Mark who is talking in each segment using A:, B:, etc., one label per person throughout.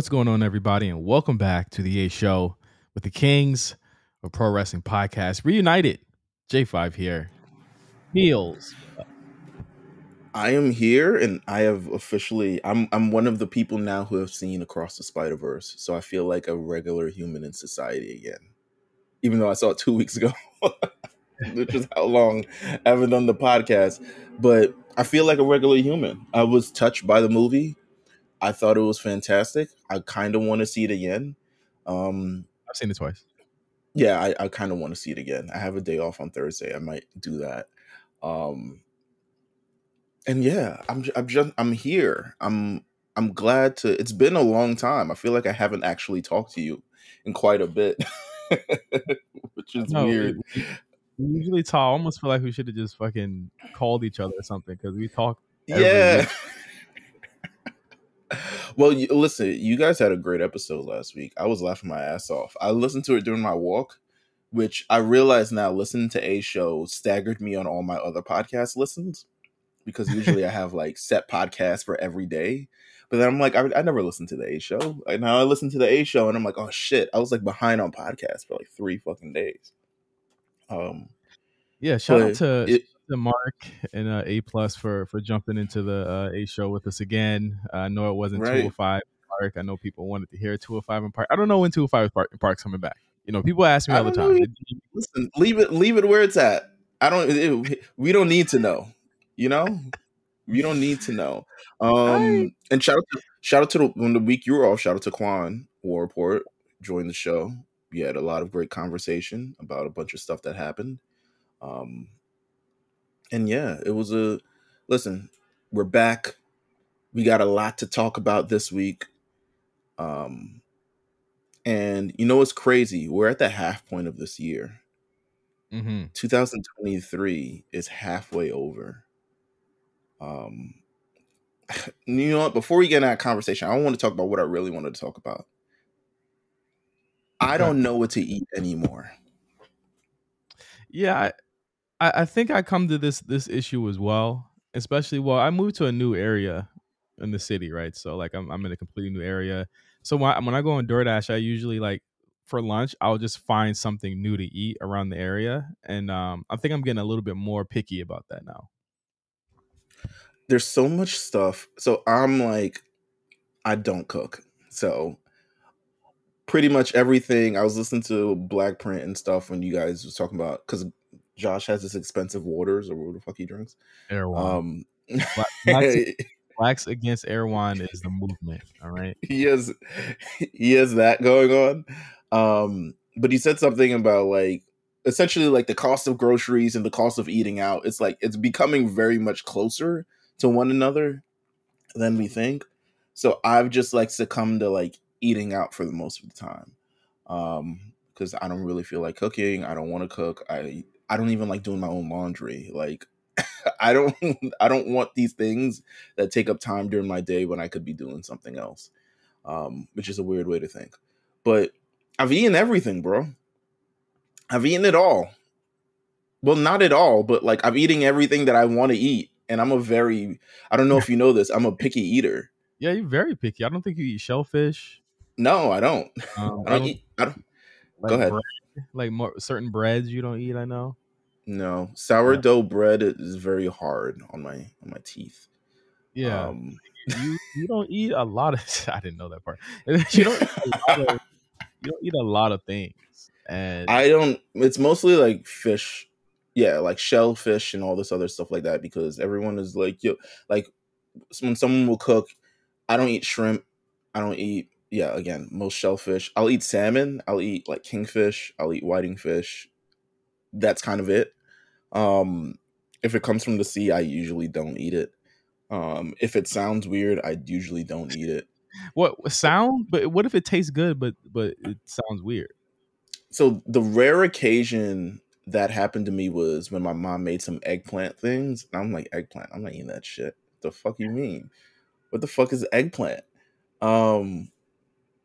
A: What's going on, everybody, and welcome back to the A Show with the Kings of Pro Wrestling Podcast Reunited. J5 here. Meelz.
B: I am here, and I have officially. I'm one of the people now who have seen Across the Spider-Verse, so I feel like a regular human in society again. Even though I saw it 2 weeks ago, which is how long I haven't done the podcast. But I feel like a regular human. I was touched by the movie. I thought it was fantastic. I kind of want to see it again.
A: I've seen it twice.
B: Yeah, I kind of want to see it again. I have a day off on Thursday. I might do that. And yeah, I'm here. I'm glad to. It's been a long time. I feel like I haven't actually talked to you in quite a bit, which is weird.
A: We usually talk. I almost feel like we should have just fucking called each other or something because we talk.
B: Yeah. Well, listen, you guys had a great episode last week. I was laughing my ass off. I listened to it during my walk, which I realize now listening to A Show staggered me on all my other podcast listens, because usually I have like set podcasts for every day. But then I'm like, I never listened to the A Show. And now I listen to the A Show and I'm like, oh shit, I was like behind on podcasts for like 3 fucking days.
A: Yeah, shout out to Mark and A+ for jumping into the A Show with us again. I know it wasn't 205 Park. I know people wanted to hear 205 in Park. I don't know when 205 Park's coming back. You know, people ask me all the time.
B: Listen, leave it where it's at. We don't need to know. You know, we don't need to know. And shout out to when the week you were off. Shout out to Quan War Report joined the show. We had a lot of great conversation about a bunch of stuff that happened. And yeah, it was listen, we're back. We got a lot to talk about this week. And you know what's crazy? We're at the half point of this year. 2023 is halfway over. You know what? Before we get in that conversation, I want to talk about what I really wanted to talk about. I don't know what to eat anymore.
A: Yeah, I think I come to this issue as well. Especially, I moved to a new area in the city, right? So like I'm in a completely new area. So when I go on DoorDash, I usually like for lunch, I'll just find something new to eat around the area. And I think I'm getting a little bit more picky about that now.
B: There's so much stuff. So I'm like, I don't cook. So pretty much everything. I was listening to Black Print and stuff when you guys was talking about, because Josh has this expensive waters, or what the fuck he drinks.
A: Erewhon. Blacks against Erewhon is the movement. All right.
B: He has that going on. But he said something about like essentially like the cost of groceries and the cost of eating out. It's like it's becoming very much closer to one another than we think. So I've just like succumbed to like eating out for the most of the time. Because I don't really feel like cooking. I don't want to cook. I don't even like doing my own laundry. Like I don't want these things that take up time during my day when I could be doing something else. Which is a weird way to think. But I've eaten everything, bro. I've eaten it all. Well, not at all, but like I'm eating everything that I want to eat. And I don't know if you know this, I'm a picky eater.
A: Yeah, you're very picky. I don't think you eat shellfish.
B: No, I don't. Go ahead.
A: Bread, like more certain breads you don't eat, I know.
B: No, sourdough bread is very hard on my teeth.
A: Yeah, you don't eat a lot of. I didn't know that part. You don't eat a lot of things, and
B: I don't. It's mostly like fish, yeah, like shellfish and all this other stuff like that. Because everyone is like, like when someone will cook, I don't eat shrimp. I don't eat. Yeah, again, most shellfish. I'll eat salmon. I'll eat like kingfish. I'll eat whiting fish. That's kind of it. If it comes from the sea, I usually don't eat it. If it sounds weird, I usually don't eat it.
A: But what if it tastes good, but it sounds weird?
B: So the rare occasion that happened to me was when my mom made some eggplant things. And I'm like, eggplant? I'm not eating that shit. What the fuck you mean? What the fuck is eggplant?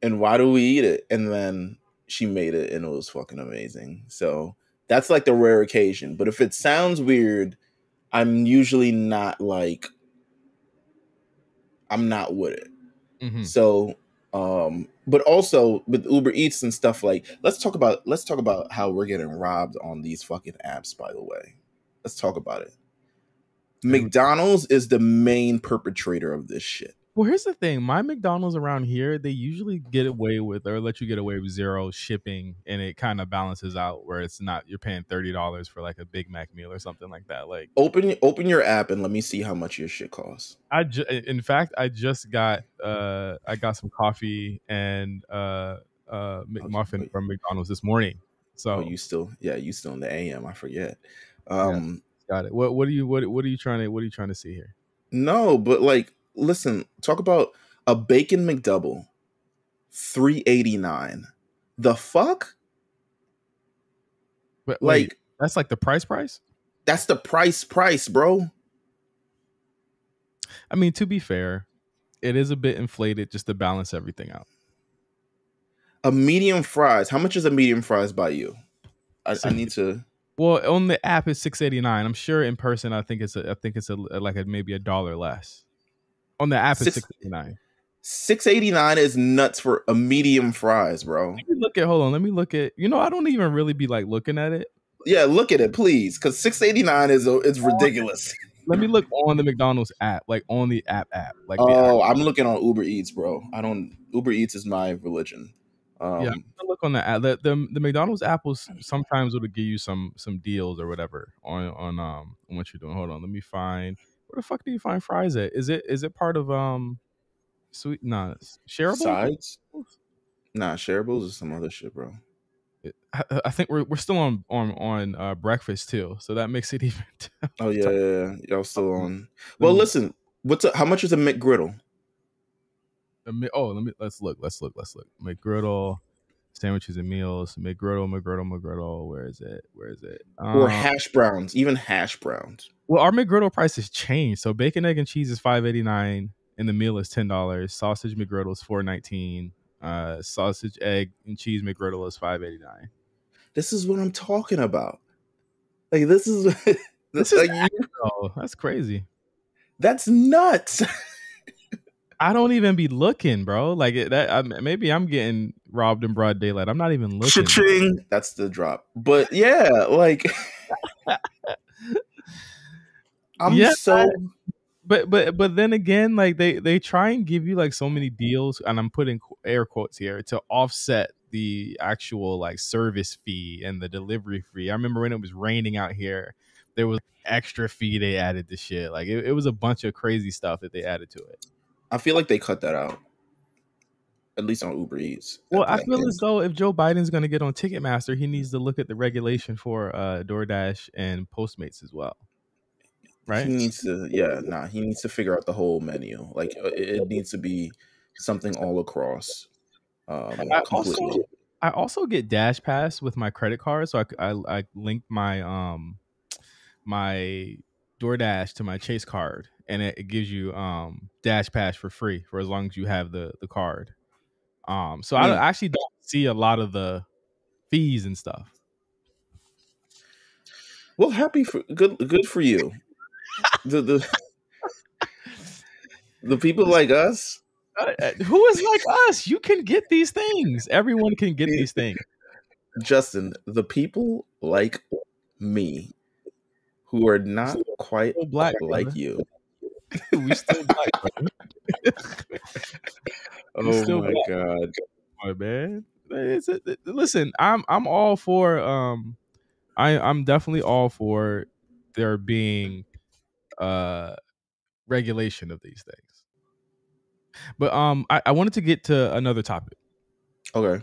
B: And why do we eat it? And then she made it and it was fucking amazing. So that's like the rare occasion. But if it sounds weird, I'm usually not like, I'm not with it.
A: Mm-hmm.
B: So But also with Uber Eats and stuff, like let's talk about how we're getting robbed on these fucking apps, by the way. Let's talk about it. McDonald's is the main perpetrator of this shit.
A: Well, here's the thing. My McDonald's around here, they usually get away with or let you get away with zero shipping, and it kind of balances out where it's not you're paying $30 for like a Big Mac meal or something like that. Like
B: open your app and let me see how much your shit costs.
A: In fact, I just got I got some coffee and McMuffin from McDonald's this morning. So
B: you still in the AM, I forget.
A: Got it. What are you trying to see here?
B: No, but like listen, talk about a bacon McDouble, $3.89. The fuck?
A: But like that's like the price?
B: That's the price, bro.
A: I mean, to be fair, it is a bit inflated just to balance everything out.
B: A medium fries. How much is a medium fries by you? I need to.
A: Well, on the app it's $6.89. I'm sure in person I think it's maybe $1 less. On the app it's $6.89.
B: $6.89 is nuts for a medium fries, bro.
A: Let me look at. I don't even really be like looking at it.
B: Yeah, look at it, please, because $6.89 is ridiculous.
A: Let me look on the McDonald's app, like on the app. Like
B: I'm looking on Uber Eats, bro. Uber Eats is my religion.
A: Yeah, look on the app. The McDonald's app will sometimes it'll give you some deals or whatever on what you're doing. Hold on, let me find. Where the fuck do you find fries at? Is it part of sweet? Nah, shareable
B: sides. Nah, shareables is some other shit, bro.
A: I think we're still on breakfast too, so that makes it even.
B: Oh yeah, y'all still on. Well, listen, how much is a McGriddle?
A: Let's look. McGriddle sandwiches and meals. McGriddle. Where is it?
B: Or hash browns, even hash browns.
A: Well, our McGriddle prices change. So bacon, egg, and cheese is $5.89, and the meal is $10. Sausage McGriddle is $4.19. Sausage, egg, and cheese McGriddle is $5.89.
B: This is what I'm talking about. Like this is
A: like, that's crazy.
B: That's nuts.
A: I don't even be looking, bro. Like maybe I'm getting robbed in broad daylight. I'm not even looking.
B: Cha-ching. That's the drop. But yeah, like
A: But then again, like they try and give you like so many deals, and I'm putting air quotes here, to offset the actual like service fee and the delivery fee. I remember when it was raining out here, there was extra fee they added to shit. Like it was a bunch of crazy stuff that they added to it.
B: I feel like they cut that out, at least on Uber Eats.
A: Well, I feel as though if Joe Biden's going to get on Ticketmaster, he needs to look at the regulation for DoorDash and Postmates as well. Right?
B: He needs to figure out the whole menu. Like it needs to be something all across.
A: I also get Dash Pass with my credit card, so I link my my DoorDash to my Chase card, and it gives you Dash Pass for free for as long as you have the card. So I actually don't see a lot of the fees and stuff.
B: Well, good for you. The people like us.
A: Who is like us? You can get these things. Everyone can get these things.
B: Justin, the people like me who are not quite black like you.
A: We still black.
B: Oh my god,
A: my man! Listen, I'm all for I'm definitely all for there being regulation of these things. But I wanted to get to another topic.
B: Okay.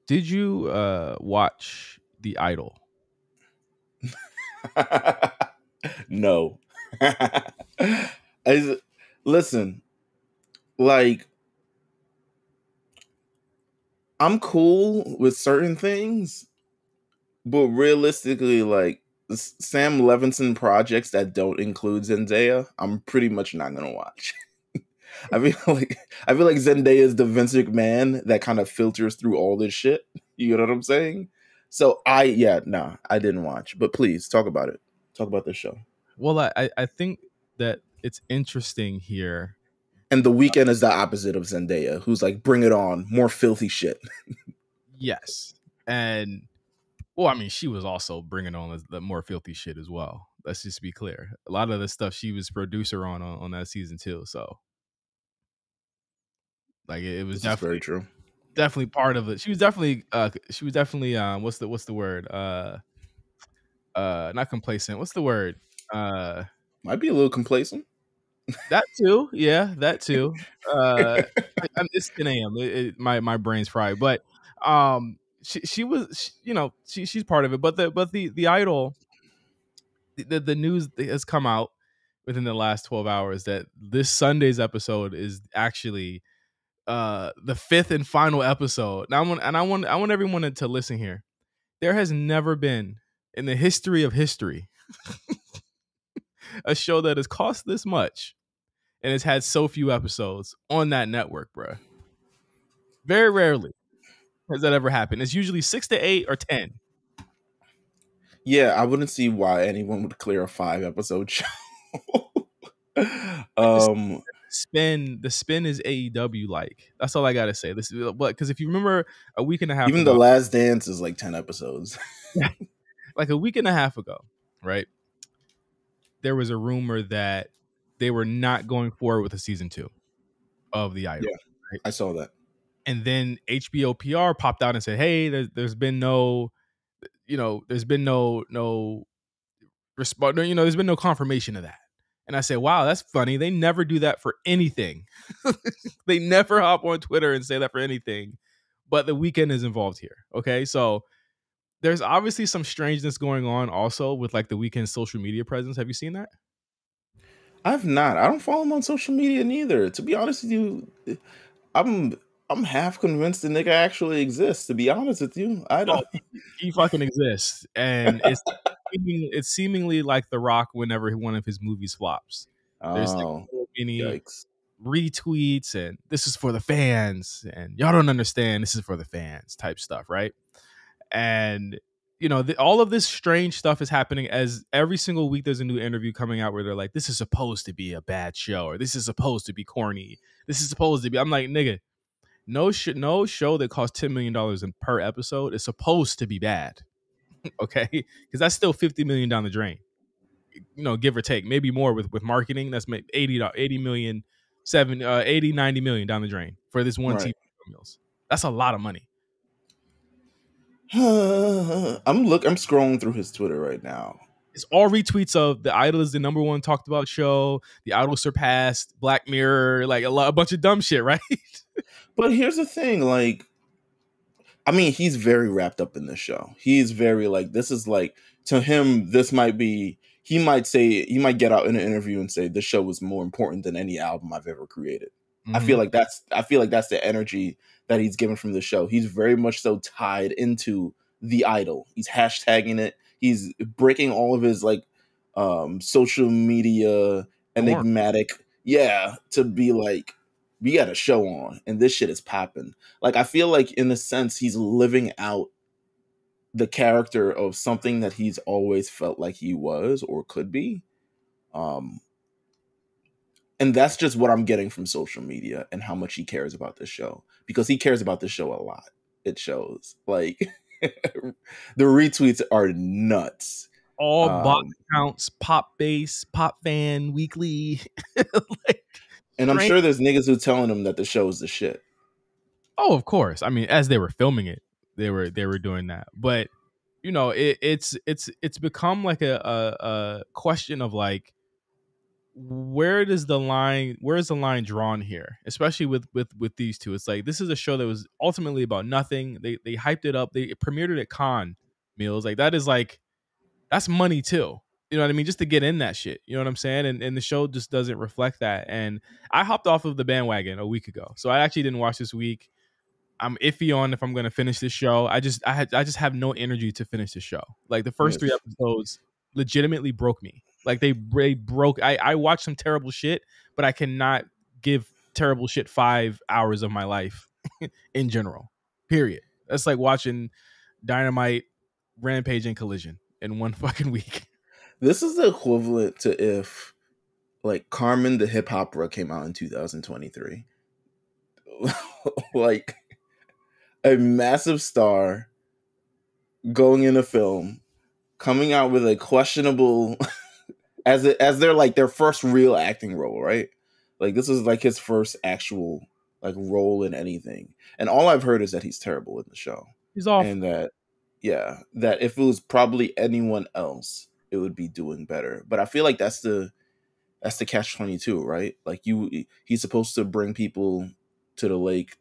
A: Did you watch The Idol?
B: No. Listen, like I'm cool with certain things, but realistically, like Sam Levinson projects that don't include Zendaya, I'm pretty much not gonna watch. I feel like Zendaya is the Vince McMahon that kind of filters through all this shit. You know what I'm saying? So I didn't watch. But please talk about it. Talk about this show.
A: Well, I think that it's interesting here.
B: And The Weeknd is the opposite of Zendaya, who's like, bring it on, more filthy shit.
A: Yes, and well, I mean, she was also bringing on the more filthy shit as well. Let's just be clear. A lot of the stuff she was producer on that season too. So like it was
B: This is very true.
A: definitely part of it. She was definitely what's the word? Not complacent. What's the word? Uh
B: Might be a little complacent.
A: that too. Yeah, that too. It's 10 a.m. My brain's fried. But she was she's part of it. But the idol, the news has come out within the last 12 hours that this Sunday's episode is actually the fifth and final episode. Now I want everyone to listen here. There has never been in the history of history a show that has cost this much and has had so few episodes on that network, bruh. Very rarely has that ever happened. It's usually 6 to 8 or 10.
B: Yeah, I wouldn't see why anyone would clear a 5-episode show.
A: The spin is AEW like. That's all I gotta say. This is what, because if you remember a week and a half
B: even
A: ago,
B: The Last Dance is like 10 episodes.
A: like a week and a half ago, right? There was a rumor that they were not going forward with a season 2 of The Idol.
B: Yeah, right? I saw that.
A: And then HBO PR popped out and said, "Hey, there's been no, there's been no response. There's been no confirmation of that." And I said, "Wow, that's funny. They never do that for anything. They never hop on Twitter and say that for anything. But The Weeknd is involved here. Okay, so there's obviously some strangeness going on also with like The Weeknd's social media presence. Have you seen that?
B: I've not. I don't follow him on social media neither. To be honest with you, I'm half convinced the nigga actually exists. To be honest with you, I
A: Oh,
B: don't.
A: he fucking exists, and it's seemingly like The Rock whenever one of his movies flops. There's like
B: Oh,
A: so many
B: yikes!
A: retweets and this is for the fans and y'all don't understand, this is for the fans type stuff, right? And all of this strange stuff is happening as every single week there's a new interview coming out where they're like, this is supposed to be a bad show, or this is supposed to be corny, this is supposed to be. I'm like, nigga, no show that costs $10 million per episode is supposed to be bad. Okay, because that's still 50 million down the drain, give or take, maybe more with marketing. That's 80 million, 80 90 million down the drain for this one
B: Right.
A: TV Meals. That's a lot of money.
B: I'm scrolling through his Twitter right now.
A: It's all retweets of The Idol is the number one talked about show. The Idol surpassed Black Mirror, like a bunch of dumb shit, right?
B: But here's the thing, like, I mean, he's very wrapped up in this show. He's very like, this is like, to him, this might be, he might get out in an interview and say, this show was more important than any album I've ever created. Mm-hmm. I feel like that's the energy that he's given from the show. He's very much so tied into The Idol. He's hashtagging it. He's breaking all of his like social media enigmatic, to be like, we got a show on and this shit is popping. Like, I feel like in a sense he's living out the character of something that he's always felt like he was or could be. And that's just what I'm getting from social media and how much he cares about this show, because he cares about this show a lot. It shows, like, the retweets are nuts.
A: All bot accounts, Pop Base, Pop Fan Weekly. Like,
B: and I'm sure there's niggas who telling him that the show is the shit.
A: Oh, of course. I mean, as they were filming it, they were doing that. But it's become like a question of like, where's the line drawn here, especially with these two? It's like, this is a show that was ultimately about nothing. They hyped it up, they premiered it at Con Meals, like that is like, that's money too, you know what I mean, just to get in that shit, you know what I'm saying? And the show just doesn't reflect that. And I hopped off of the bandwagon a week ago, so I actually didn't watch this week. I'm iffy on if I'm going to finish this show. I just have no energy to finish the show. Like, the first 3 episodes legitimately broke me. Like, they broke. I watched some terrible shit, but I cannot give terrible shit 5 hours of my life in general. Period. That's like watching Dynamite, Rampage, and Collision in one fucking week.
B: This is the equivalent to if like Carmen the Hip Opera came out in 2023. Like a massive star going in a film, coming out with a questionable as their like their first real acting role, right? Like this is like his first actual like role in anything. And all I've heard is that he's terrible in the show.
A: He's awful.
B: And that that if it was probably anyone else, it would be doing better. But I feel like that's the catch-22, right? Like he's supposed to bring people to the lake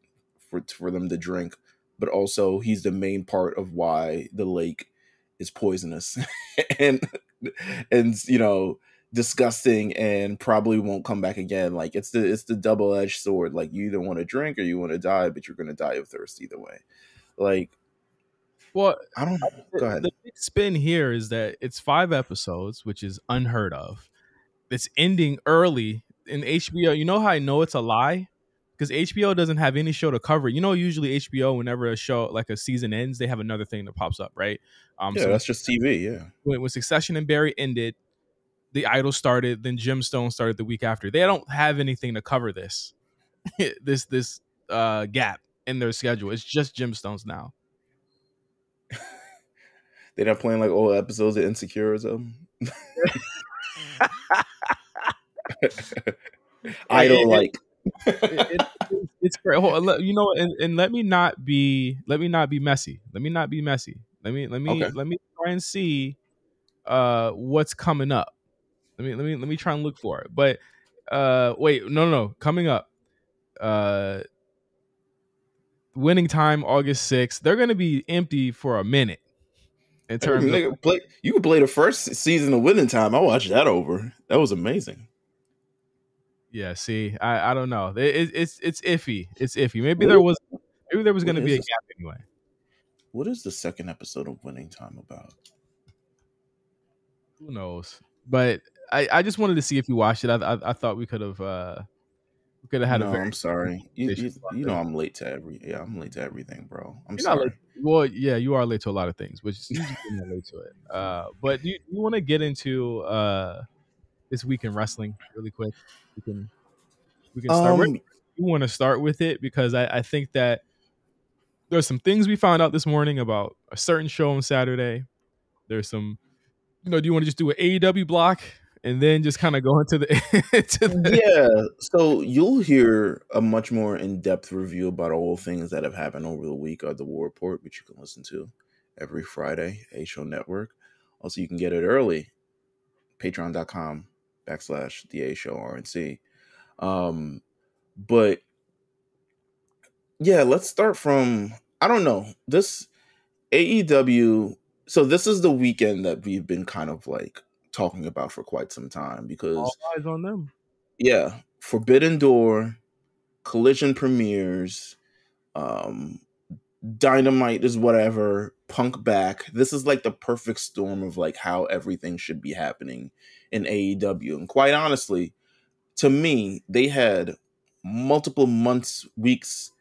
B: for them to drink, but also he's the main part of why the lake is poisonous and you know, disgusting and probably won't come back again. Like it's the double-edged sword. Like you either want to drink or you want to die, but you're going to die of thirst either way. Like,
A: Well,
B: I don't go ahead.
A: the big spin here is that it's 5 episodes, which is unheard of. It's ending early in HBO. You know how I know it's a lie? Because HBO doesn't have any show to cover. You know, usually HBO, whenever a show like a season ends, they have another thing that pops up, right?
B: Yeah,
A: So
B: that's just TV. Yeah,
A: when Succession and Barry ended, The Idol started, then Gemstone started the week after. They don't have anything to cover this this gap in their schedule. It's just Gemstones now.
B: they're not playing like old episodes of Insecure or something. Idol like.
A: It's great. You know, and let me not be messy. Let me try and see what's coming up. Let me try and look for it. But wait, no. Coming up, Winning Time, August 6th. They're gonna be empty for a minute. In terms of
B: you could play the first season of Winning Time. I watched that over. That was amazing.
A: Yeah, see, I don't know. It's iffy. It's iffy. Maybe there was going to be a gap anyway.
B: What is the second episode of Winning Time about?
A: Who knows? But I just wanted to see if you watched it. I thought we could have had a very.
B: I'm sorry. You know I'm late to everything, bro. I'm sorry.
A: Well, yeah, you are late to a lot of things, which is usually late to it. But do you want to get into this week in wrestling really quick? We can start. You want to start with it because I think that there's some things we found out this morning about a certain show on Saturday. There's some, do you want to just do an AEW block and then just kind of go into the
B: Yeah. So you'll hear a much more in-depth review about all things that have happened over the week of the War Report, which you can listen to every Friday, A Show Network. Also, you can get it early, patreon.com/the A Show RNC. But yeah, let's start from, I don't know, this AEW. So this is the weekend that we've been kind of like talking about for quite some time because
A: all eyes on them.
B: Yeah, Forbidden Door, Collision premieres, Dynamite is whatever, Punk back. This is like the perfect storm of like how everything should be happening in AEW. And quite honestly, to me, they had multiple months, weeks.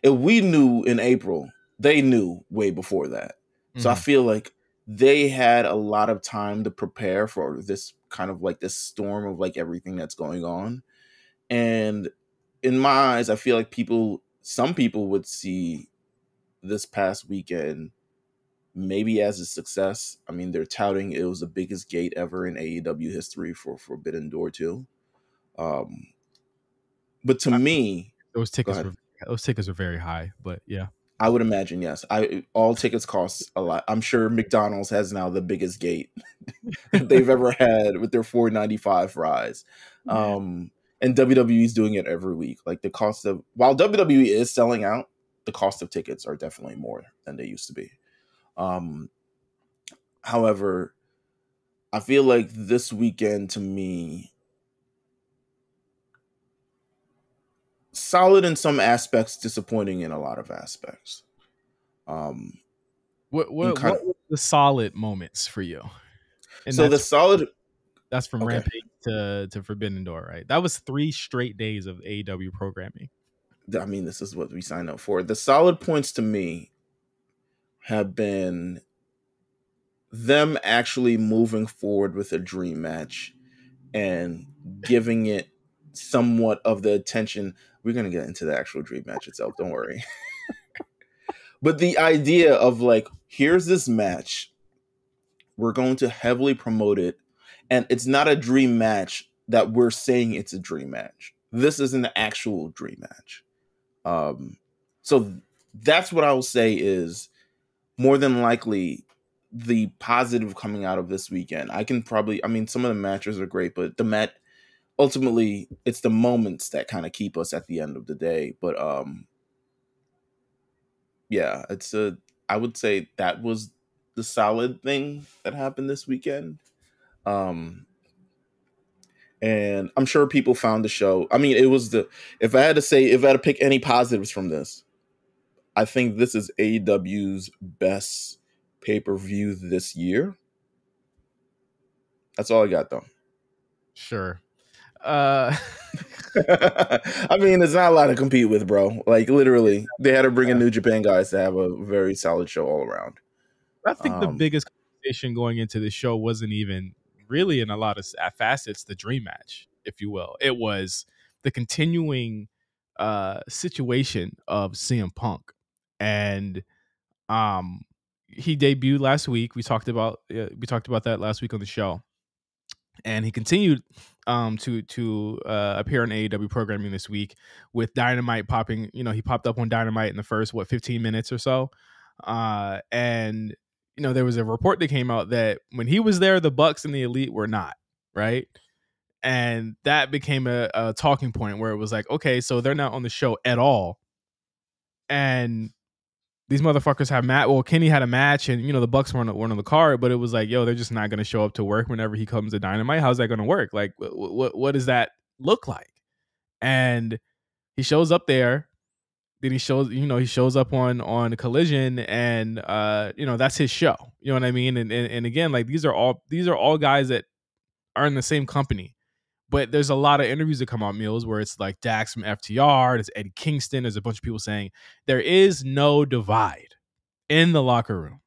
B: If we knew in April, they knew way before that. So I feel like they had a lot of time to prepare for this kind of like this storm of like everything that's going on. And in my eyes, I feel like some people would see this past weekend maybe as a success. I mean, they're touting it was the biggest gate ever in AEW history for Forbidden Door 2. But to me,
A: those tickets were very high, but yeah.
B: I would imagine, yes. All tickets cost a lot. I'm sure McDonald's has now the biggest gate that they've ever had with their $4.95 fries. And WWE is doing it every week. Like the cost of, while WWE is selling out, the cost of tickets are definitely more than they used to be. However, I feel like this weekend to me, solid in some aspects, disappointing in a lot of aspects.
A: What were the solid moments for you?
B: And so
A: that's from Rampage to Forbidden Door, right? That was 3 straight days of AEW programming.
B: I mean, this is what we signed up for. The solid points to me have been them actually moving forward with a dream match and giving it somewhat of the attention. We're gonna get into the actual dream match itself, don't worry. But the idea of like, here's this match, we're going to heavily promote it, and it's not a dream match that we're saying it's a dream match. This is an actual dream match. So that's what I will say is more than likely the positive coming out of this weekend. I mean, some of the matches are great, but ultimately it's the moments that kind of keep us at the end of the day. But yeah, I would say that was the solid thing that happened this weekend. And I'm sure people found the show. I mean, if I had to pick any positives from this, I think this is AEW's best pay-per-view this year. That's all I got, though.
A: Sure.
B: I mean, it's not a lot to compete with, bro. Like, literally, they had to bring in New Japan guys to have a very solid show all around.
A: I think the biggest conversation going into the show wasn't even really in a lot of facets the dream match, if you will. It was the continuing situation of CM Punk, and he debuted last week. We talked about that last week on the show, and he continued to appear on AEW programming this week with Dynamite popping. He popped up on Dynamite in the first 15 minutes or so, and there was a report that came out that when he was there, the Bucks and the Elite were not, right, and that became a talking point where it was like, okay, so they're not on the show at all, and these motherfuckers have Kenny had a match, and the Bucks weren't on the card, but it was like, yo, they're just not going to show up to work whenever he comes to Dynamite. How's that going to work? Like, what does that look like? And he shows up there. Then he shows up on Collision, and that's his show. You know what I mean? And again, like these are all guys that are in the same company. But there's a lot of interviews that come out, Meelz, where it's like Dax from FTR, there's Eddie Kingston, there's a bunch of people saying there is no divide in the locker room.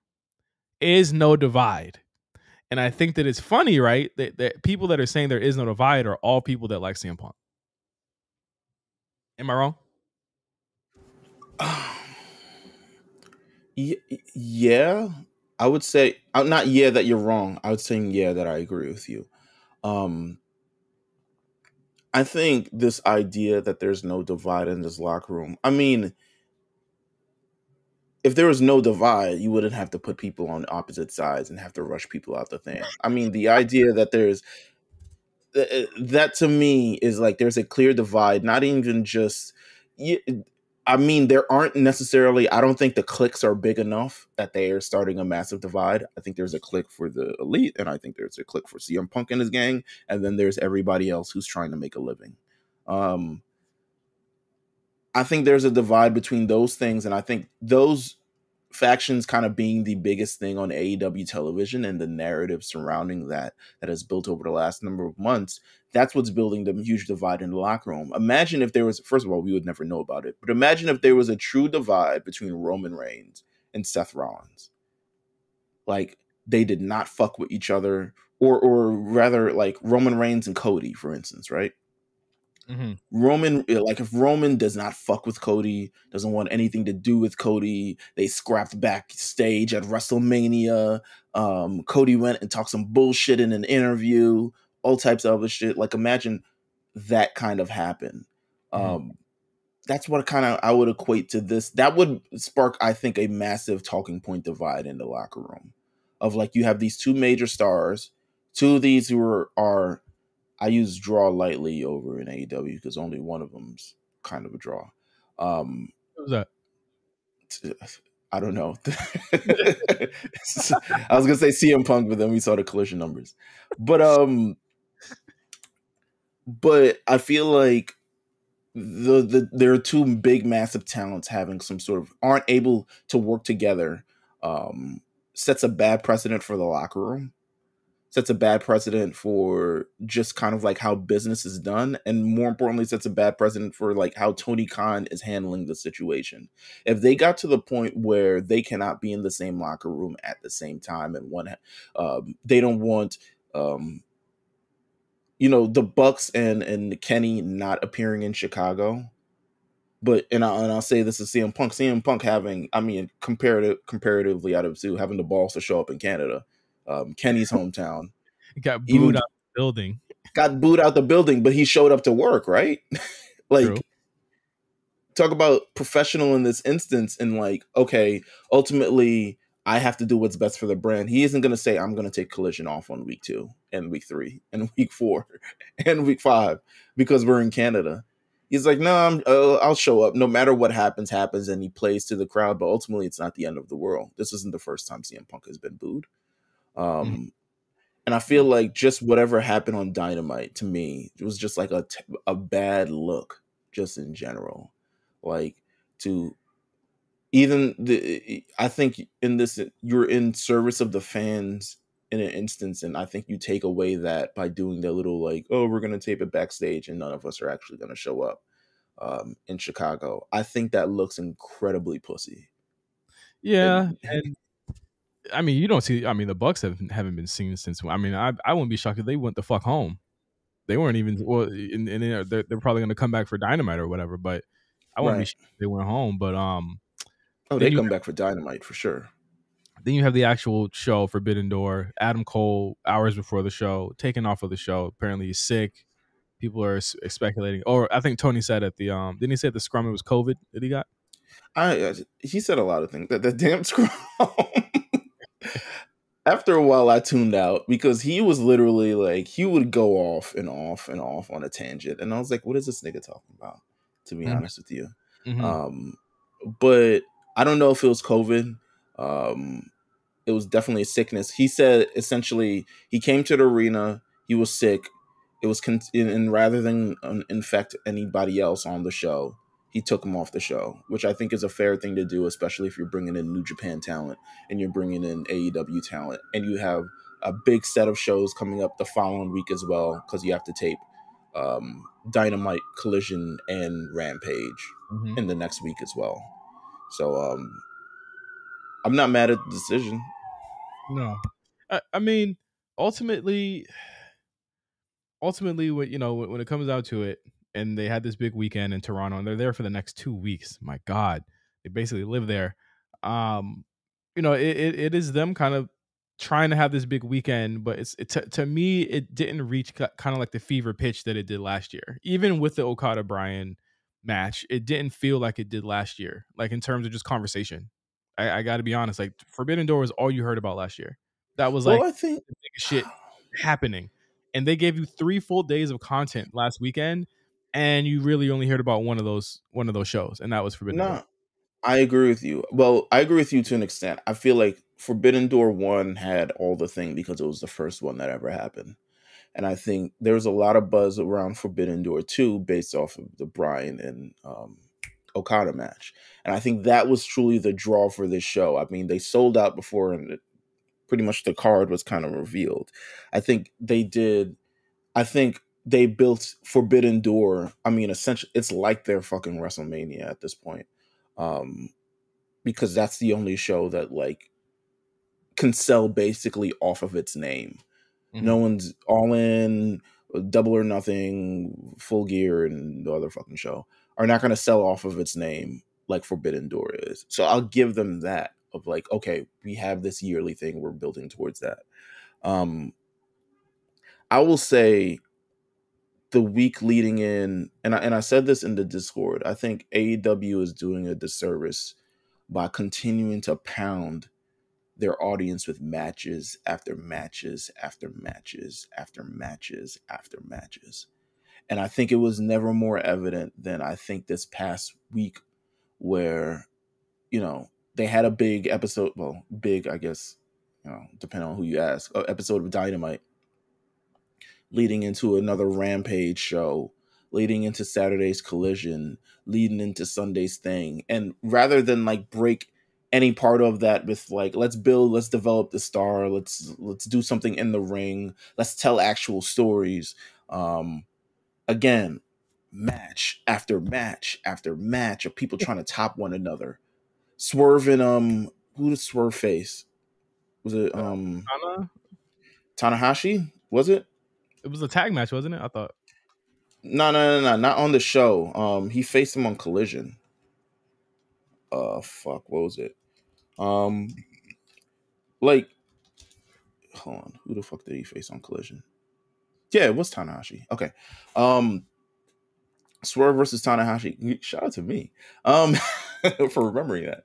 A: Is no divide. And I think that it's funny, right? That people that are saying there is no divide are all people that like CM Punk. Am I wrong?
B: Yeah, I would say not. Yeah, that you're wrong. I would say yeah that I agree with you. I think this idea that there's no divide in this locker room. I mean, if there was no divide, you wouldn't have to put people on opposite sides and have to rush people out the thing. I mean, the idea that there's that to me is like there's a clear divide, not even just. I mean, there aren't necessarily. I don't think the cliques are big enough that they are starting a massive divide. I think there's a clique for the Elite, and I think there's a clique for CM Punk and his gang, and then there's everybody else who's trying to make a living. I think there's a divide between those things, and I think those factions kind of being the biggest thing on AEW television and the narrative surrounding that has built over the last number of months, that's what's building the huge divide in the locker room. Imagine if there was, first of all, we would never know about it, but imagine if there was a true divide between Roman Reigns and Seth Rollins. Like, they did not fuck with each other, or rather, like Roman Reigns and Cody, for instance, right? Mm-hmm. Roman, like if Roman does not fuck with Cody, doesn't want anything to do with Cody, they scrapped backstage at WrestleMania. Cody went and talked some bullshit in an interview, all types of other shit. Like imagine that kind of happen. That's what kind of I would equate to this. That would spark, I think, a massive talking point divide in the locker room. Of like you have these two major stars, two of these who are I use draw lightly over in AEW because only one of them's kind of a draw.
A: Who's that?
B: I don't know. I was gonna say CM Punk, but then we saw the Collision numbers. But I feel like there are two big, massive talents having some sort of aren't able to work together. Sets a bad precedent for the locker room. Sets a bad precedent for just kind of like how business is done, and more importantly sets a bad precedent for like how Tony Khan is handling the situation. If they got to the point where they cannot be in the same locker room at the same time, and they don't want the Bucks and Kenny not appearing in Chicago. But I'll say this is CM Punk. CM Punk having, I mean, comparatively out of two, having the balls to show up in Canada, Kenny's hometown,
A: He got booed
B: even
A: out the building.
B: got booed out the building, but he showed up to work, right?
A: True.
B: Like, talk about professional in this instance, and like, okay, ultimately, I have to do what's best for the brand. He isn't going to say, I'm going to take Collision off on week 2 and week 3 and week 4 and week 5 because we're in Canada. He's like, no, I'll show up. No matter what happens, and he plays to the crowd. But ultimately, it's not the end of the world. This isn't the first time CM Punk has been booed.
A: Mhm.
B: And I feel like just whatever happened on Dynamite, to me, it was just like a bad look, just in general. Like, to even I think in this, you're in service of the fans in an instance, and I think you take away that by doing the little like, oh, we're gonna tape it backstage, and none of us are actually gonna show up in Chicago. I think that looks incredibly pussy.
A: Yeah,
B: And
A: and I mean, you don't see. I mean, the Bucks haven't been seen since. I mean, I wouldn't be shocked if they went the fuck home. They weren't even well, and they're probably going to come back for Dynamite or whatever. But I wouldn't be
B: right.
A: shocked if they went home. But
B: Oh,
A: then
B: they
A: you
B: come back for Dynamite for sure.
A: then you have the actual show, Forbidden Door. Adam Cole, hours before the show, taken off of the show. Apparently, he's sick. People are speculating, or I think Tony said at the didn't he say at the scrum it was COVID that he got?
B: He said a lot of things. That damn scrum. After a while, I tuned out because he was literally like, he would go off and off and off on a tangent, and I was like, what is this nigga talking about? To be
A: Mm-hmm.
B: honest with you,
A: Mm-hmm.
B: um, but I don't know if it was COVID. Um, it was definitely a sickness. He said essentially he came to the arena, he was sick. It was and rather than infect anybody else on the show, he took him off the show, which I think is a fair thing to do, especially if you're bringing in New Japan talent and you're bringing in AEW talent, and you have a big set of shows coming up the following week as well, because you have to tape Dynamite, Collision, and Rampage
A: Mm-hmm.
B: in the next week as well. So I'm not mad at the decision.
A: No, I mean, ultimately, when when it comes down to it, and they had this big weekend in Toronto, and they're there for the next 2 weeks. My God, they basically live there. Um, it is them kind of trying to have this big weekend, but to me, it didn't reach kind of like the fever pitch that it did last year. Even with the Okada Bryan match, it didn't feel like it did last year. Like in terms of just conversation, I got to be honest. Like Forbidden Door was all you heard about last year. That was
B: Well,
A: like
B: I think
A: the biggest shit happening, and they gave you 3 full days of content last weekend, and you really only heard about one of those shows, and that was Forbidden Door.
B: no, I agree with you. Well, I agree with you to an extent. I feel like Forbidden Door 1 had all the thing because it was the first one that ever happened. And I think there's a lot of buzz around Forbidden Door 2 based off of the Bryan and Okada match. And I think that was truly the draw for this show. I mean, they sold out before, and pretty much the card was kind of revealed. I think they did. I think they built Forbidden Door. I mean, essentially, it's like their fucking WrestleMania at this point, um, because that's the only show that like can sell basically off of its name. No
A: Mhm.
B: one's All In, Double or Nothing, Full Gear, and the other fucking show are not going to sell off of its name like Forbidden Door is. So I'll give them that of like, okay, we have this yearly thing, we're building towards that. Um, I will say the week leading in, and I said this in the Discord, I think AEW is doing a disservice by continuing to pound their audience with matches after matches after matches after matches after matches. And I think it was never more evident than I think this past week where, they had a big episode, well, big, I guess, depending on who you ask, episode of Dynamite leading into another Rampage show, leading into Saturday's Collision, leading into Sunday's thing. And rather than like break any part of that with like, let's build, let's develop the star, let's do something in the ring, let's tell actual stories. Again, match after match after match of people trying to top one another. Swerve and who did Swerve face? Was it
A: Tana?
B: Tanahashi? Was it?
A: It was a tag match, wasn't it? I thought.
B: No, not on the show. He faced him on Collision. Fuck, what was it? Um, like, hold on, who the fuck did he face on Collision? Yeah, it was Tanahashi. Okay. Swerve versus Tanahashi. Shout out to me. For remembering that.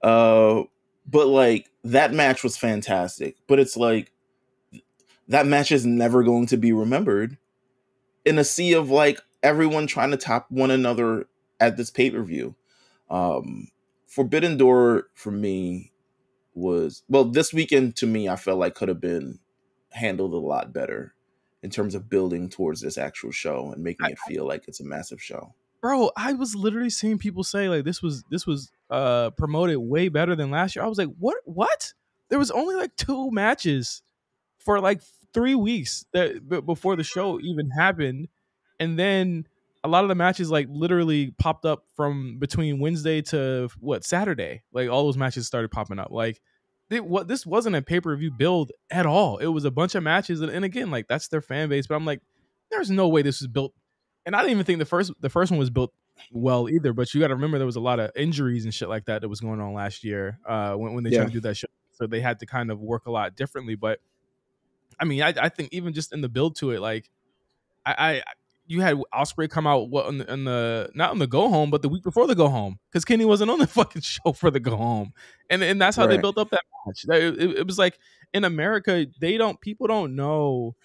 B: But like that match was fantastic. But it's like that match is never going to be remembered in a sea of like everyone trying to top one another at this pay-per-view. Forbidden Door for me was, well, this weekend to me I felt like could have been handled a lot better in terms of building towards this actual show and making it feel like it's a massive show.
A: Bro, I was literally seeing people say like this was promoted way better than last year. I was like, what? There was only like 2 matches for like 3 weeks that before the show even happened, and then a lot of the matches like literally popped up from between Wednesday to Saturday. Like all those matches started popping up. Like this wasn't a pay-per-view build at all. It was a bunch of matches, and again, like that's their fan base. But I'm like, there's no way this was built. And I didn't even think the first one was built well either. But you got to remember there was a lot of injuries and shit like that was going on last year when they tried to do that show. So they had to kind of work a lot differently. But I mean, I think even just in the build to it, like you had Ospreay come out on the not on the go home, but the week before the go home, because Kenny wasn't on the fucking show for the go home, and that's how they built up that match. It was like in America, people don't know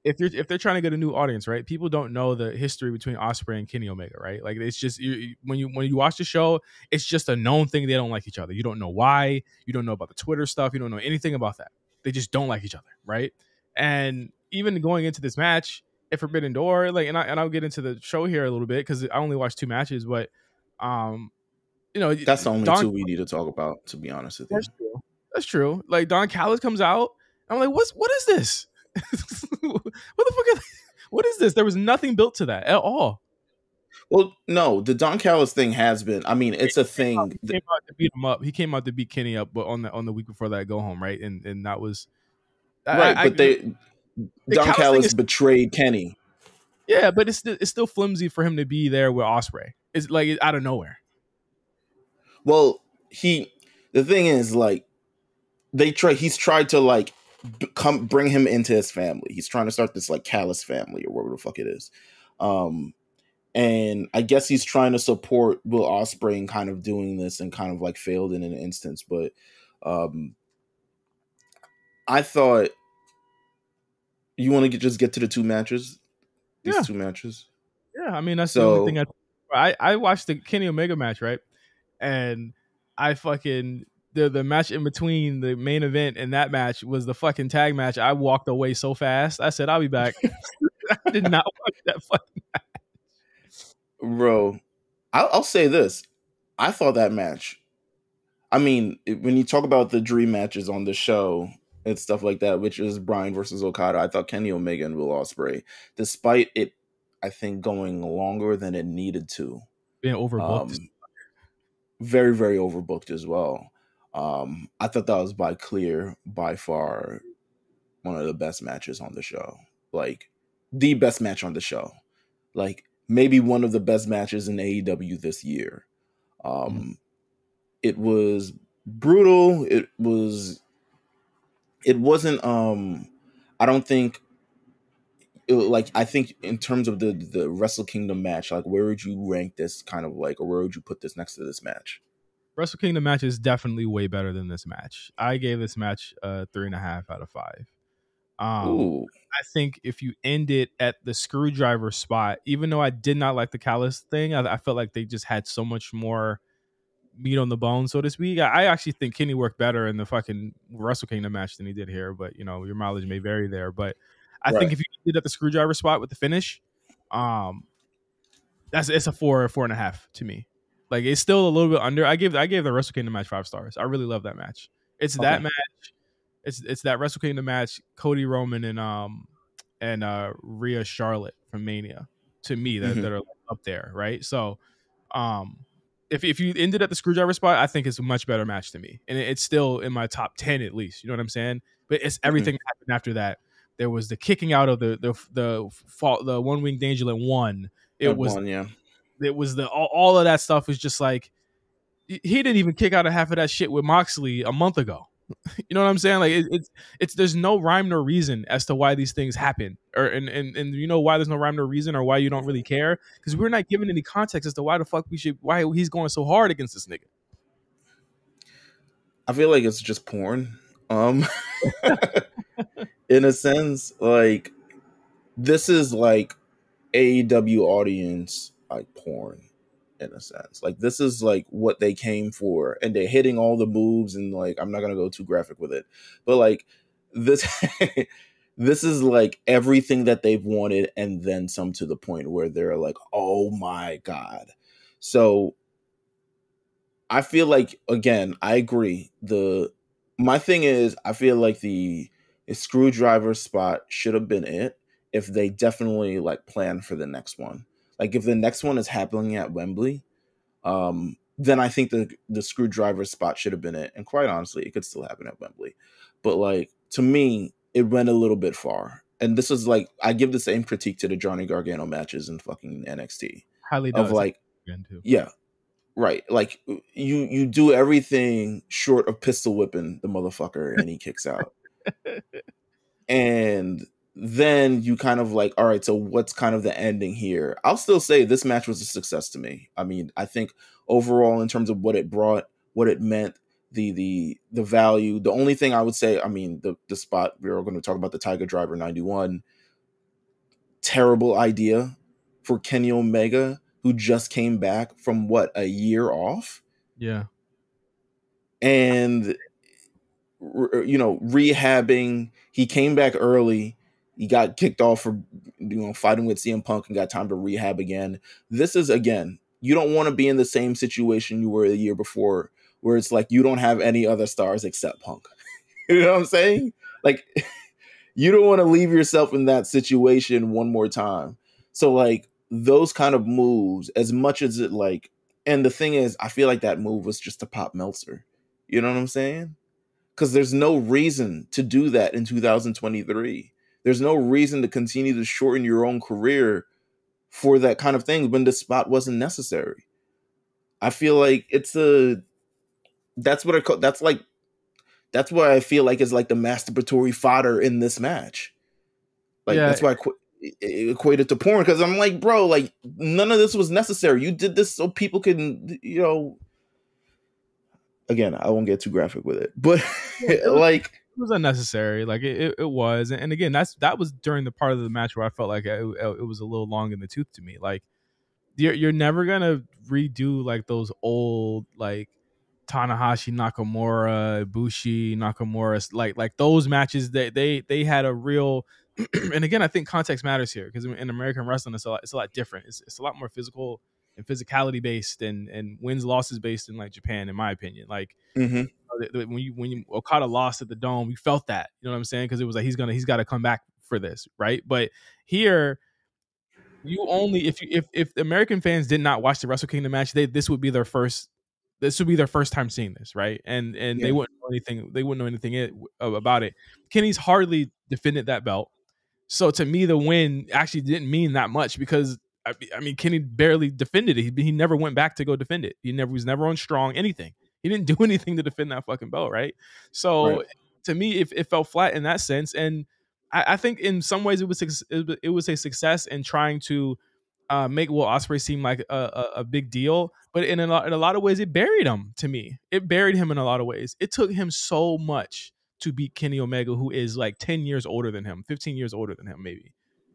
A: if they're trying to get a new audience, right? People don't know the history between Ospreay and Kenny Omega, right? Like it's just when you watch the show, it's just a known thing they don't like each other. You don't know why, you don't know about the Twitter stuff, you don't know anything about that. They just don't like each other, right? And even going into this match at Forbidden Door, like, and I'll get into the show here a little bit because I only watched 2 matches, but
B: that's the only 2 we need to talk about, to be honest with you.
A: That's true. Like Don Callis comes out, I'm like, what is this? What the fuck? What is this? There was nothing built to that at all.
B: Well, no, the Don Callis thing has been. I mean, it's a thing.
A: He came out to beat him up. He came out to beat Kenny up, but on the week before that go home, right? And that was
B: right. Don Callis betrayed Kenny.
A: Yeah, but it's still flimsy for him to be there with Ospreay. It's like out of nowhere.
B: Well, the thing is, like, he's tried to like bring him into his family. He's trying to start this like Callis family or whatever the fuck it is. And I guess he's trying to support Will Ospreay in kind of doing this and kind of like failed in an instance. But I thought you want to just get to the 2 matches. These 2 matches.
A: Yeah, I mean that's the only thing I watched the Kenny Omega match, right? And I fucking the match in between the main event and that match was the fucking tag match. I walked away so fast. I said, I'll be back. I did not watch that fucking match.
B: Bro, I'll say this. I thought that match, I mean, when you talk about the dream matches on the show and stuff like that, which is Bryan versus Okada, I thought Kenny Omega and Will Ospreay, despite it, I think, going longer than it needed to.
A: Being overbooked.
B: Very, very overbooked as well. I thought that was by far one of the best matches on the show. Like, the best match on the show. Like, maybe one of the best matches in AEW this year. It was brutal. It wasn't, I don't think, I think in terms of the Wrestle Kingdom match, like, where would you rank this kind of like, or where would you put this next to this match?
A: Wrestle Kingdom match is definitely way better than this match. I gave this match 3.5 out of 5. I think if you end it at the screwdriver spot, even though I did not like the Callis thing, I felt like they just had so much more meat on the bone, so to speak. I actually think Kenny worked better in the fucking Wrestle Kingdom match than he did here, but your mileage may vary there. But I think if you did at the screwdriver spot with the finish, it's a 4.5 to me. Like, it's still a little bit under. I gave the Wrestle Kingdom match 5 stars. I really love that match. It's that match. It's that Wrestle Kingdom match, Cody Roman and Rhea Charlotte from Mania, to me that are up there, right? So, if you ended at the screwdriver spot, I think it's a much better match to me, and it's still in my top 10 at least. You know what I'm saying? But it's everything that happened after that There was the kicking out of the one winged angel at one. It
B: At
A: was
B: one, yeah.
A: all of that stuff is just like he didn't even kick out of half of that shit with Moxley a month ago. You know what I'm saying? Like it's there's no rhyme nor reason as to why these things happen, or and you know why there's no rhyme nor reason or why you don't really care, because we're not given any context as to why the fuck why he's going so hard against this nigga.
B: I feel like it's just porn. In a sense, like this is like AEW audience like porn in a sense. Like this is like what they came for, and they're hitting all the moves, and like I'm not gonna go too graphic with it, but like this this is like everything that they've wanted and then some, to the point where they're like, oh my god. So I feel like, again, I agree. My thing is, I feel like the screwdriver spot should have been it if they definitely like plan for the next one. Like if the next one is happening at Wembley, then I think the screwdriver spot should have been it. And quite honestly, it could still happen at Wembley. But like to me, it went a little bit far. And this is like, I give the same critique to the Johnny Gargano matches in fucking NXT.
A: Highly
B: Of
A: does
B: like,
A: again too.
B: yeah, right. Like you do everything short of pistol whipping the motherfucker and he kicks out. And then you kind of like, all right, so what's kind of the ending here? I'll still say this match was a success to me. I mean, I think overall in terms of what it brought, what it meant, the value, the only thing I would say, I mean, the spot, we were going to talk about the Tiger Driver 91, terrible idea for Kenny Omega, who just came back from what, a year off?
A: Yeah.
B: And you know, rehabbing. He came back early. He got kicked off for, you know, fighting with CM Punk and got time to rehab again. This is, again, you don't want to be in the same situation you were the year before, where it's like you don't have any other stars except Punk. You know what I'm saying? Like you don't want to leave yourself in that situation one more time. So like those kind of moves, as much as it like, and the thing is, I feel like that move was just to pop Meltzer. You know what I'm saying? Because there's no reason to do that in 2023. There's no reason to continue to shorten your own career for that kind of thing when the spot wasn't necessary. I feel like that's what I feel like is like the masturbatory fodder in this match. Like
A: Yeah.
B: that's why it equated to porn, because I'm like, bro, like none of this was necessary. You did this so people can, you know. Again, I won't get too graphic with it, but like
A: it was unnecessary. Like it was, and again, that was during the part of the match where I felt like it was a little long in the tooth to me. Like you're never gonna redo like those old like Tanahashi Nakamura, Ibushi Nakamura, like those matches that they had a real. And again, I think context matters here, because in American wrestling, it's a lot different. It's a lot more physical and physicality based, and wins losses based in like Japan, in my opinion. Like when you Okada lost at the Dome, you felt that. You know what I'm saying? Because it was like he's got to come back for this, right? But here, you only if the American fans did not watch the Wrestle Kingdom match, this would be their first time seeing this, right? And
B: yeah.
A: they wouldn't know anything about it. Kenny's hardly defended that belt. So to me, the win actually didn't mean that much, because I mean, Kenny barely defended it. He never went back to go defend it. He was never on Strong, anything. He didn't do anything to defend that fucking belt, right? So to me, it fell flat in that sense. And I think in some ways it was a success in trying to make Will Ospreay seem like a big deal. But in a lot of ways, it buried him. To me, it buried him in a lot of ways. It took him so much to beat Kenny Omega, who is like 10 years older than him, 15 years older than him, maybe.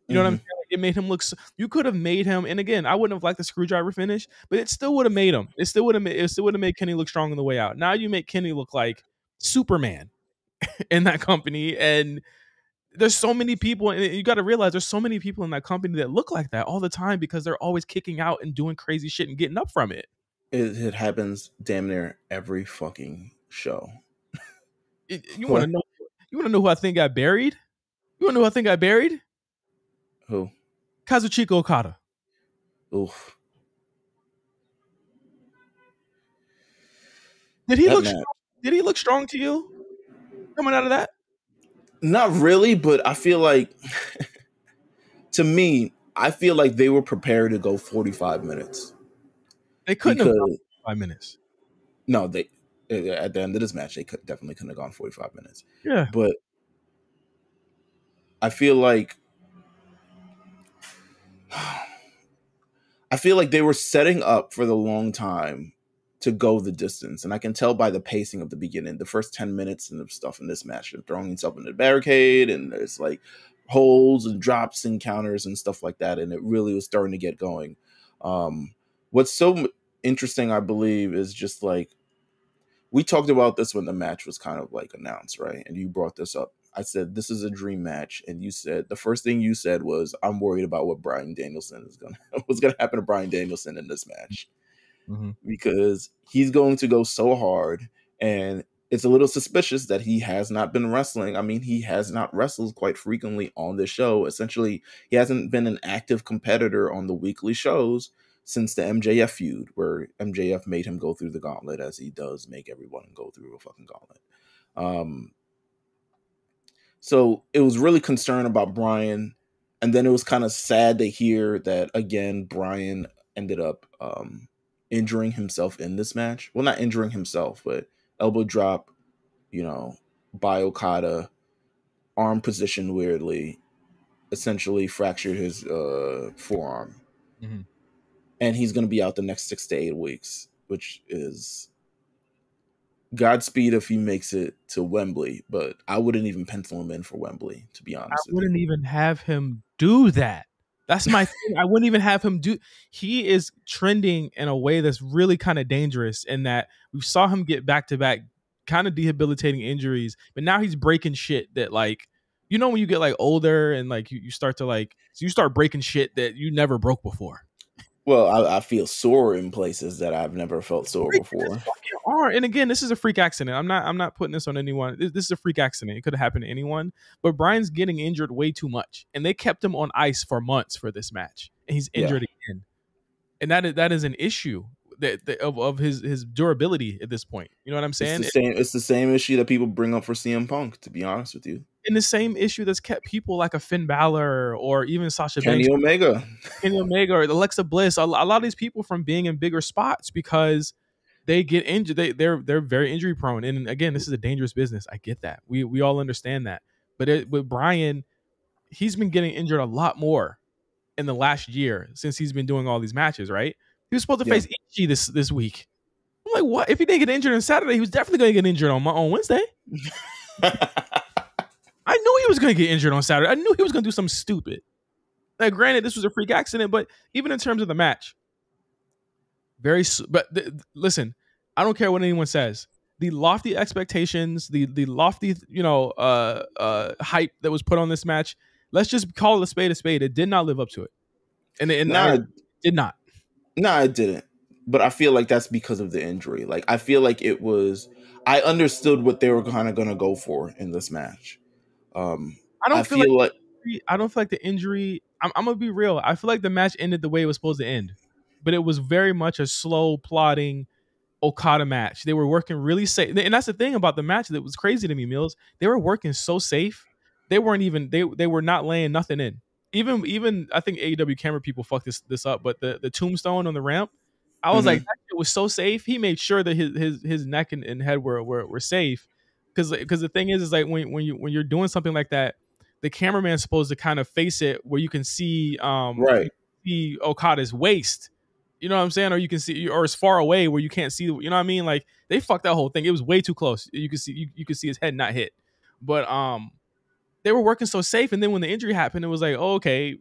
A: You know what I'm saying? Like, it made him look. You could have made him, and again, I wouldn't have liked the screwdriver finish, but it still would have made him. It still would have made Kenny look strong on the way out. Now you make Kenny look like Superman in that company, and there's so many people, and you got to realize there's so many people in that company that look like that all the time, because they're always kicking out and doing crazy shit and getting up from it.
B: It happens damn near every fucking show.
A: You want to know? You want to know who I think got buried? You want to know who I think got buried?
B: Who?
A: Kazuchika Okada.
B: Oof.
A: Did he look strong to you coming out of that?
B: Not really, but I feel like to me, I feel like they were prepared to go 45 minutes
A: They couldn't have gone
B: because
A: 5 minutes.
B: no, they at the end of this match they definitely couldn't have gone 45 minutes.
A: Yeah.
B: But I feel like they were setting up for the long time to go the distance. And I can tell by the pacing of the beginning, the first 10 minutes and the stuff in this match, they're throwing himself into the barricade and there's like holds and drops and counters and stuff like that. And it really was starting to get going. What's so interesting, I believe, is just like, we talked about this when the match was kind of like announced, right? And you brought this up. I said, this is a dream match. And you said, the first thing you said was, I'm worried about what Bryan Danielson what's going to happen to Bryan Danielson in this match.
A: Mm-hmm.
B: Because he's going to go so hard. And it's a little suspicious that he has not been wrestling. I mean, he has not wrestled quite frequently on the show. Essentially, he hasn't been an active competitor on the weekly shows since the MJF feud, where MJF made him go through the gauntlet, as he does make everyone go through a fucking gauntlet. So it was really concerned about Bryan. And then it was kind of sad to hear that, again, Bryan ended up injuring himself in this match. Well, not injuring himself, but elbow drop, by Okada, arm positioned weirdly, essentially fractured his forearm.
A: Mm-hmm.
B: And he's going to be out the next 6 to 8 weeks, which is Godspeed if he makes it to Wembley. But I wouldn't even pencil him in for Wembley, to be honest.
A: I wouldn't even have him do that. That's my thing. I wouldn't even have him do. He is trending in a way that's really kind of dangerous, in that we saw him get back-to-back kind of debilitating injuries, but now he's breaking shit that, like, when you get like older and like you start to like, so you start breaking shit that you never broke before.
B: Well, I feel sore in places that I've never felt sore before.
A: And again, this is a freak accident. I'm not putting this on anyone. This is a freak accident. It could have happened to anyone. But Bryan's getting injured way too much, and they kept him on ice for months for this match, and he's injured again. And that is an issue of his durability at this point. You know what I'm saying?
B: It's the same issue that people bring up for CM Punk, to be honest with you.
A: And the same issue that's kept people like a Finn Balor or even Sasha Banks,
B: Kenny Omega
A: or Alexa Bliss, a lot of these people from being in bigger spots because they get injured. They're very injury prone. And again, this is a dangerous business. I get that. We all understand that. But with Bryan, he's been getting injured a lot more in the last year since he's been doing all these matches, right? He was supposed to face Ishii this week. I'm like, what? If he didn't get injured on Saturday, he was definitely going to get injured on Wednesday. I knew he was going to get injured on Saturday. I knew he was going to do something stupid. Like, granted, this was a freak accident, but even in terms of the match, listen, I don't care what anyone says. The lofty expectations, the lofty, hype that was put on this match, let's just call it a spade a spade. It did not live up to it. And it did not.
B: No, it didn't. But I feel like that's because of the injury. Like, I feel like I understood what they were kind of going to go for in this match. I don't feel like the injury. I'm gonna be real. I feel like the match ended the way it was supposed to end, but it was very much a slow, plodding Okada match. They were working really safe, and that's the thing about the match that was crazy to me, Meelz. They were working so safe. They weren't even. They were not laying nothing in. Even I think AEW camera people fucked this up. But the tombstone on the ramp, I was like, that shit was so safe. He made sure that his neck and head were safe. Because the thing is like when you're doing something like that, the cameraman's supposed to kind of face it where you can see see Okada's waist. You know what I'm saying? Or you can see, or as far away where you can't see. You know what I mean? Like, they fucked that whole thing. It was way too close. You could see his head not hit. But they were working so safe, and then when the injury happened, it was like, oh, okay.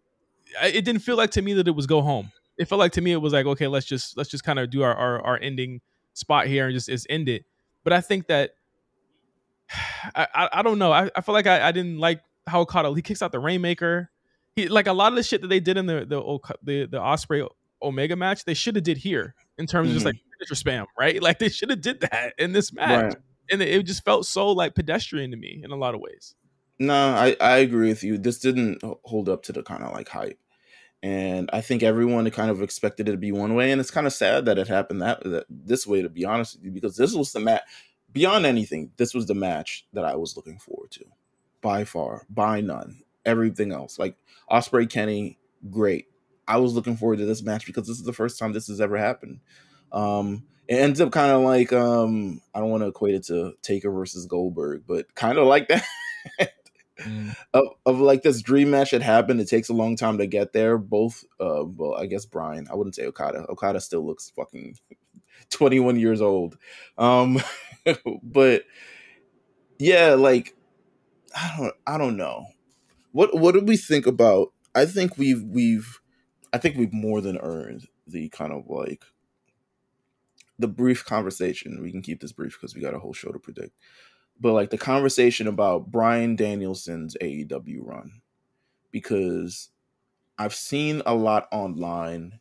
B: It didn't feel like to me that it was go home. It felt like to me it was like, okay, let's just kind of do our ending spot here and just end it. But I think that I don't know. I feel like I didn't like how Okada, he kicks out the Rainmaker. He, like, a lot of the shit that they did in the Ospreay Omega match, they should have did here in terms of just like finisher spam, right? Like, they should have did that in this match, and it just felt so like pedestrian to me in a lot of ways. No, I agree with you. This didn't hold up to the kind of like hype, and I think everyone kind of expected it to be one way, and it's kind of sad that it happened this way, to be honest with you, because this was the match. Beyond anything, this was the match that I was looking forward to. by far, by none. Everything else, like Ospreay, Kenny, great. I was looking forward to this match because this is the first time this has ever happened. It ends up kind of like I don't want to equate it to Taker versus Goldberg, but kind of like that. Of like this dream match that happened. It takes a long time to get there. Both, well, I guess Bryan. I wouldn't say Okada. Okada still looks fucking 21 years old. But yeah, like I don't know. What do we think about? I think we've more than earned the kind of like the brief conversation. We can keep this brief because we got a whole show to predict. But like the conversation about Bryan Danielson's AEW run, because I've seen a lot online.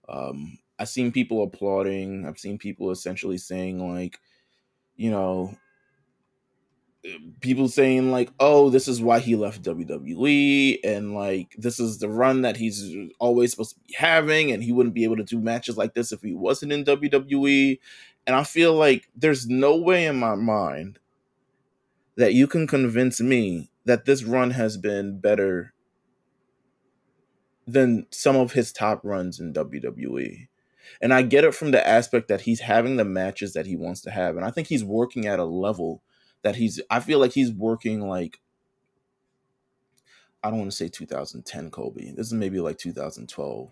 B: I've seen people applauding. I've seen people essentially saying like, you know, people saying like, oh, this is why he left WWE, and like this is the run that he's always supposed to be having, and he wouldn't be able to do matches like this if he wasn't in WWE. And I feel like there's no way in my mind that you can convince me that this run has been better than some of his top runs in WWE. And I get it from the aspect that he's having the matches that he wants to have. And I think he's working at a level that I feel like he's working like, I don't want to say 2010 Kobe. This is maybe like 2012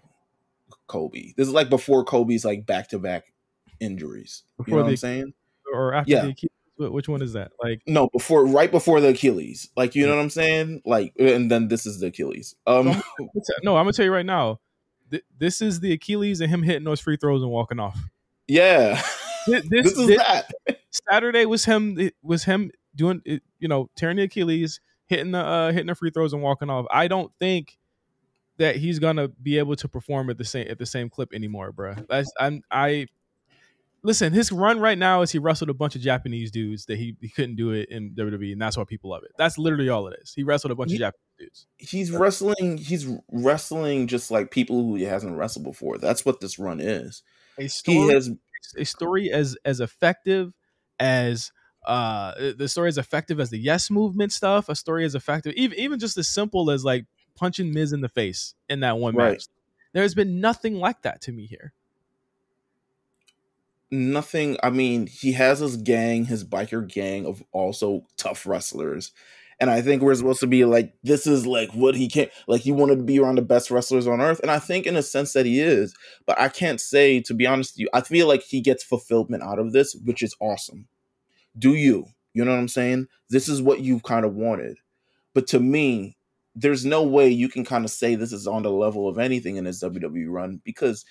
B: Kobe. This is like before Kobe's like back-to-back injuries. You know what I'm saying?
A: Or after the Achilles? Which one is that? Like,
B: no, right before the Achilles. Like, you know what I'm saying? Like, and then this is the Achilles.
A: No, I'm gonna tell you right now. This is the Achilles and him hitting those free throws and walking off.
B: Yeah, this is that.
A: Saturday was him doing it, tearing the Achilles, hitting the free throws and walking off. I don't think that he's gonna be able to perform at the same clip anymore, bro. Listen, his run right now is he wrestled a bunch of Japanese dudes that he couldn't do it in WWE, and that's why people love it. That's literally all it is. He wrestled a bunch of Japanese dudes.
B: He's wrestling just like people who he hasn't wrestled before. That's what this run is.
A: A story as effective as the story as effective as the Yes Movement stuff. A story as effective, even just as simple as like punching Miz in the face in that one match. There's been nothing like that to me here.
B: Nothing. I mean, he has his biker gang of also tough wrestlers. And I think we're supposed to be like, this is like what he can't, like he wanted to be around the best wrestlers on earth. And I think in a sense that he is, but I can't say, to be honest with you, I feel like he gets fulfillment out of this, which is awesome. Do you? You know what I'm saying? This is what you kind of wanted. But to me, there's no way you can kind of say this is on the level of anything in his WWE run, because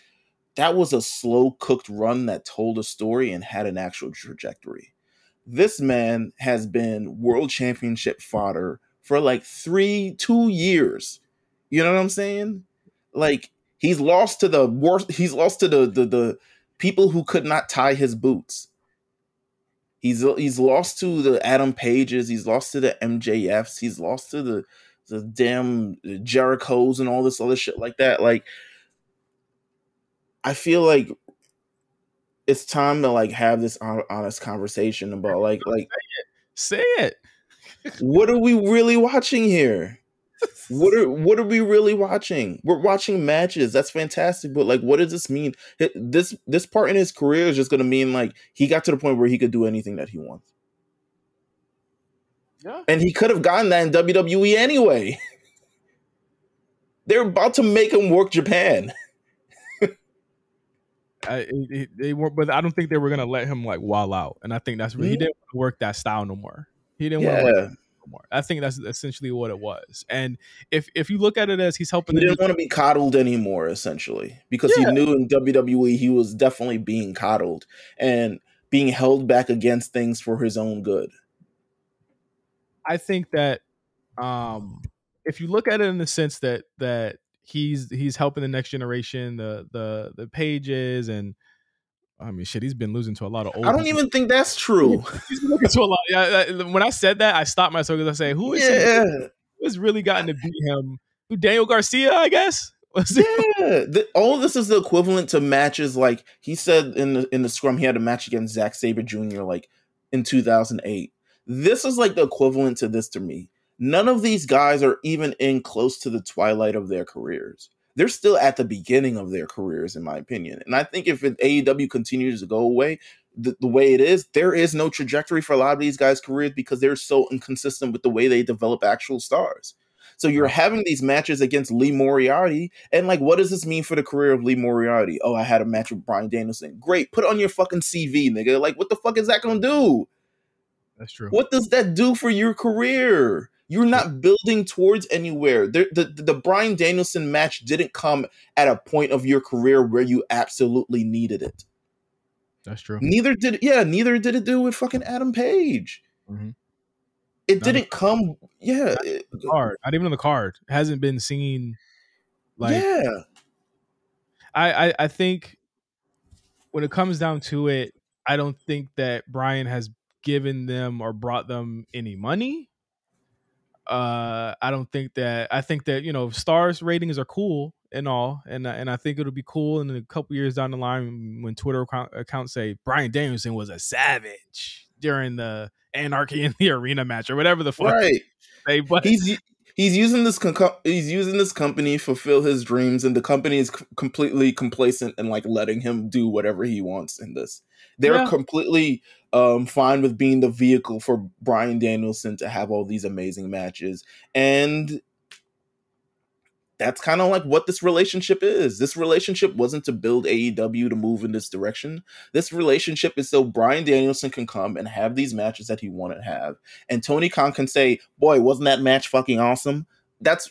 B: that was a slow cooked run that told a story and had an actual trajectory. This man has been world championship fodder for like 2 years. You know what I'm saying? Like he's lost to the worst. He's lost to the people who could not tie his boots. He's lost to the Adam Pages. He's lost to the MJFs. He's lost to the damn Jerichos and all this other shit like that. Like, I feel like it's time to like have this honest conversation about like
A: say it.
B: What are we really watching here? What are we really watching? We're watching matches. That's fantastic, but like, what does this mean? This part in his career is just going to mean like he got to the point where he could do anything that he wants. Yeah, and he could have gotten that in WWE anyway. They're about to make him work Japan.
A: They were, but I don't think they were gonna let him like wall out, and I think that's he didn't want to work that style no more. He didn't want to work that no more. I think that's essentially what it was. And if you look at it as he's helping,
B: he didn't want to be coddled anymore, essentially, because he knew in WWE he was definitely being coddled and being held back against things for his own good.
A: I think that if you look at it in the sense that he's helping the next generation, the Pages, and I mean, shit, he's been losing to a lot of old.
B: I don't even think that's true.
A: He's been losing to a lot. Yeah, when I said that, I stopped myself because I say, who has really gotten to beat him? Daniel Garcia, I guess.
B: All of this is the equivalent to matches like he said in the scrum he had a match against Zack Sabre Jr. like in 2008. This is like the equivalent to this to me. None of these guys are even in close to the twilight of their careers. They're still at the beginning of their careers, in my opinion. And I think if AEW continues to go away the way it is, there is no trajectory for a lot of these guys' careers because they're so inconsistent with the way they develop actual stars. So you're having these matches against Lee Moriarty, and like, what does this mean for the career of Lee Moriarty? Oh, I had a match with Bryan Danielson. Great, put it on your fucking CV, nigga. Like, what the fuck is that gonna do?
A: That's true.
B: What does that do for your career? You're not building towards anywhere. The Bryan Danielson match didn't come at a point of your career where you absolutely needed it.
A: That's true.
B: Neither did it do with fucking Adam Page.
A: Mm-hmm.
B: It didn't come. Yeah,
A: not even on the card. It hasn't been seen. Like,
B: yeah,
A: I think when it comes down to it, I don't think that Bryan has given them or brought them any money. I think that stars ratings are cool and all, and I think it'll be cool in a couple years down the line when Twitter accounts say Bryan Danielson was a savage during the Anarchy in the Arena match or whatever the fuck.
B: right.
A: Say, but
B: he's using this company to fulfill his dreams, and the company is completely complacent and like letting him do whatever he wants in this. They're completely fine with being the vehicle for Bryan Danielson to have all these amazing matches, and that's kind of like what this relationship is. This relationship wasn't to build AEW to move in this direction. This relationship is so Bryan Danielson can come and have these matches that he wanted to have. And Tony Khan can say, boy, wasn't that match fucking awesome? That's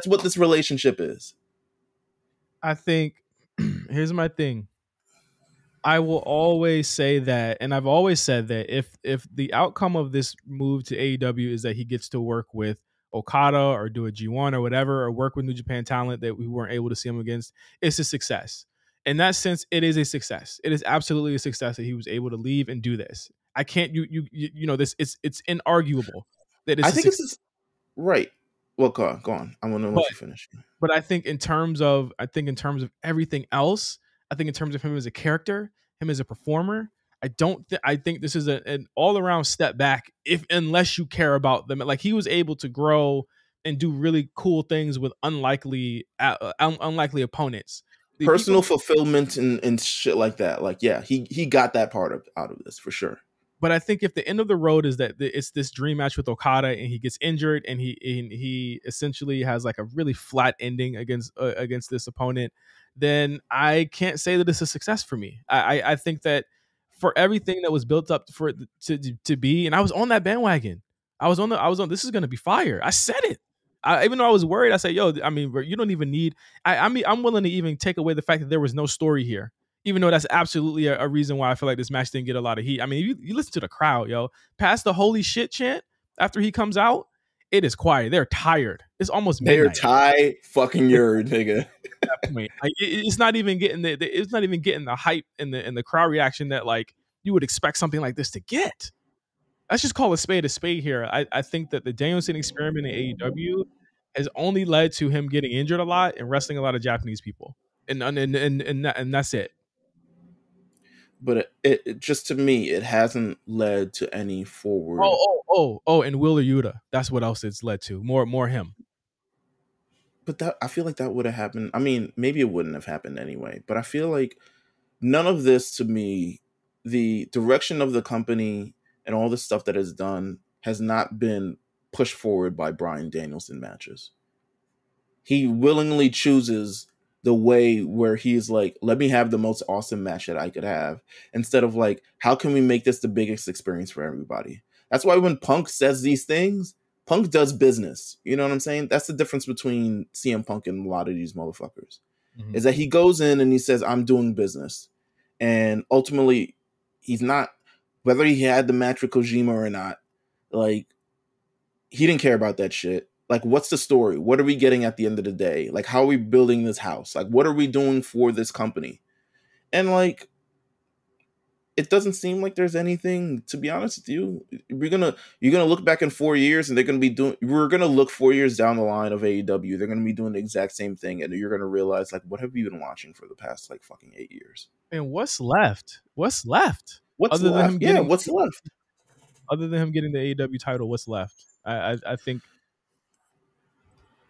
B: what this relationship is.
A: I think, here's my thing. I will always say that, and I've always said that if the outcome of this move to AEW is that he gets to work with Okada or do a G1 or whatever, or work with New Japan talent that we weren't able to see him against, it's a success. In that sense, it is a success. It is absolutely a success that he was able to leave and do this. I can't you know this. It's inarguable that it's.
B: I think it's right. Well, go on. I want to let you finish.
A: But I think in terms of everything else, I think in terms of him as a character, him as a performer, I think this is an all around step back. Unless you care about them, like he was able to grow and do really cool things with unlikely opponents.
B: Personal fulfillment and shit like that. Like, yeah, he got that part out of this for sure.
A: But I think if the end of the road is that it's this dream match with Okada and he gets injured and he essentially has like a really flat ending against this opponent, then I can't say that it's a success for me. I think that for everything that was built up for it to be, and I was on that bandwagon. I was on this is going to be fire. I said it. Even though I was worried, I said, yo, I mean, you don't even need, I'm willing to even take away the fact that there was no story here. Even though that's absolutely a reason why I feel like this match didn't get a lot of heat. I mean, you listen to the crowd, yo. Past the holy shit chant after he comes out, it is quiet. They're tired. It's almost midnight.
B: They're tired, fucking yerd, nigga.
A: Like, it's not even getting the hype and the crowd reaction that like you would expect something like this to get. Let's just call a spade here. I think that the Danielson experiment in AEW has only led to him getting injured a lot and wrestling a lot of Japanese people, and that's it.
B: But it just, to me, it hasn't led to any forward.
A: And Wheeler Yuta. That's what else it's led to. More him.
B: But I feel like that would have happened. I mean, maybe it wouldn't have happened anyway. But I feel like none of this, to me, the direction of the company and all the stuff that is done has not been pushed forward by Bryan Danielson matches. He willingly chooses the way where he's like, let me have the most awesome match that I could have, instead of like, how can we make this the biggest experience for everybody? That's why when Punk says these things, Punk does business. You know what I'm saying? That's the difference between CM Punk and a lot of these motherfuckers. Mm-hmm. Is that he goes in and he says, I'm doing business. And ultimately, he's not, whether he had the match with Kojima or not, like, he didn't care about that shit. Like, what's the story? What are we getting at the end of the day? Like, how are we building this house? Like, what are we doing for this company? And, like, it doesn't seem like there's anything, to be honest with you. You're gonna look back in 4 years and we're gonna look 4 years down the line of AEW. They're gonna be doing the exact same thing. And you're gonna realize, like, what have you been watching for the past, like, fucking 8 years?
A: And what's left? What's left?
B: What's left? Other than him getting the
A: AEW title, what's left? I think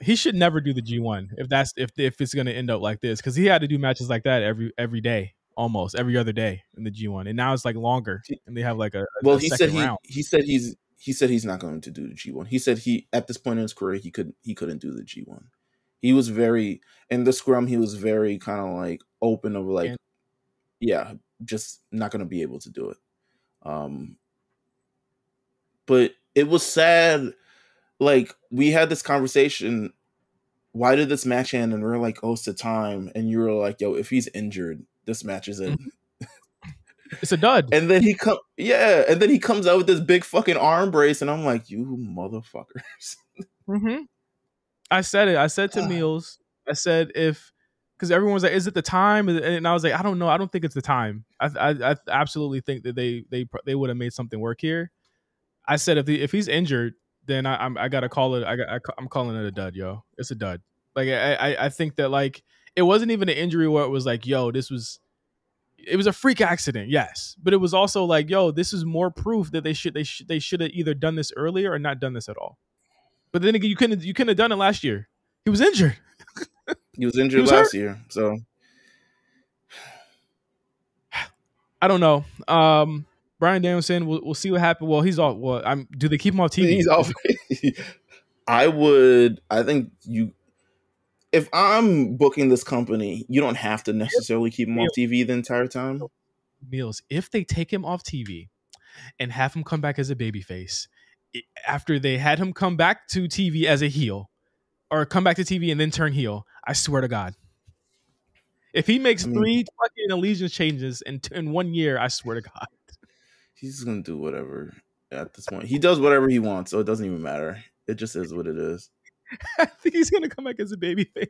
A: He should never do the G1 if it's going to end up like this, because he had to do matches like that every day, almost every other day in the G1, and now it's like longer, and they have like
B: Well,
A: a second round.
B: he said he's not going to do the G1. He said he at this point in his career he couldn't do the G1. He was very in the scrum. He was very kind of like open of like, yeah, just not going to be able to do it. But it was sad. Like, we had this conversation. Why did this match end? And we are like, oh, it's the time. And you were like, yo, if he's injured, this match is in.
A: It's a dud.
B: And then he comes out with this big fucking arm brace, and I'm like, you motherfuckers.
A: Mm-hmm. I said it. I said to Meelz, I said, because everyone was like, is it the time? And I was like, I don't know. I don't think it's the time. I absolutely think that they would have made something work here. I said if he's injured, then I gotta call it. I'm calling it a dud, yo. It's a dud. Like I think that like it wasn't even an injury where it was like, yo, it was a freak accident, yes, but it was also like, yo, this is more proof that they should have either done this earlier or not done this at all. But then again, you couldn't have done it last year. He was injured.
B: He was injured last year, so
A: I don't know. Bryan Danielson, we'll see what happens. Well, he's off. Well, do they keep him off TV?
B: He's off. I think if I'm booking this company, you don't have to necessarily keep him off TV the entire time.
A: Meelz, if they take him off TV and have him come back as a babyface, after they had him come back to TV as a heel, or come back to TV and then turn heel, I swear to God, if he makes 3 fucking allegiance changes in 1 year, I swear to God,
B: he's gonna do whatever at this point. He does whatever he wants, so it doesn't even matter. It just is what it is.
A: I think he's gonna come back as a babyface.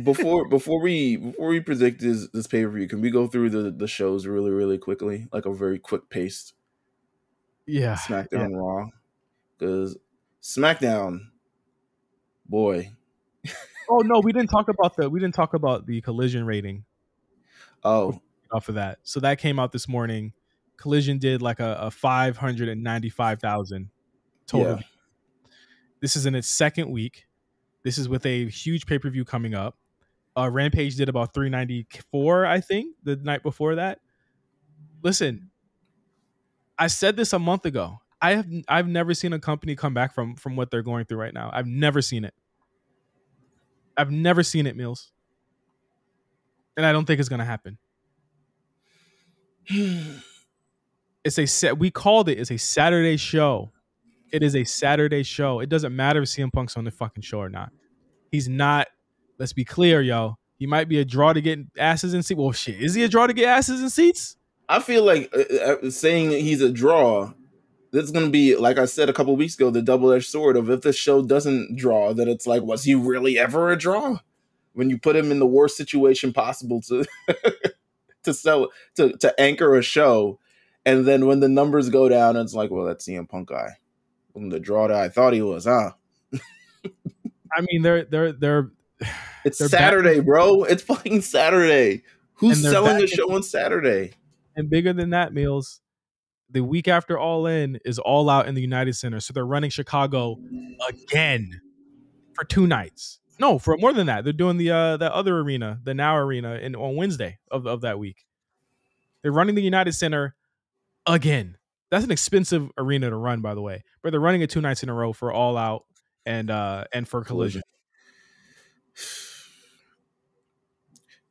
B: Before we predict this pay-per-view, can we go through the shows really, really quickly, like a very quick paced?
A: Yeah,
B: SmackDown and Raw, because SmackDown, boy.
A: Oh no, we didn't talk about the Collision rating.
B: Oh,
A: off of that, so that came out this morning. Collision did like a 595,000 total. Yeah. This is in its second week. This is with a huge pay-per-view coming up. Rampage did about 394, I think, the night before that. Listen, I said this a month ago. I've never seen a company come back from what they're going through right now. I've never seen it. I've never seen it, Meelz. And I don't think it's going to happen. We called it. It's a Saturday show. It is a Saturday show. It doesn't matter if CM Punk's on the fucking show or not. He's not. Let's be clear, yo. He might be a draw to get asses in seats. Well, shit. Is he a draw to get asses in seats?
B: I feel like saying he's a draw, this is going to be, like I said a couple of weeks ago, the double-edged sword of if the show doesn't draw, then it's like, was he really ever a draw? When you put him in the worst situation possible to to anchor a show, and then when the numbers go down, it's like, well, that's CM Punk guy. The draw that I thought he was, huh?
A: I mean, they're
B: it's Saturday, bro. It's fucking Saturday. Who's selling the show on Saturday?
A: And bigger than that, Meelz, the week after All In is All Out in the United Center. So they're running Chicago again for 2 nights. No, for more than that. They're doing the other arena, the Now Arena, on Wednesday of that week. They're running the United Center again. That's an expensive arena to run, by the way. But they're running it 2 nights in a row for All Out and for Collision.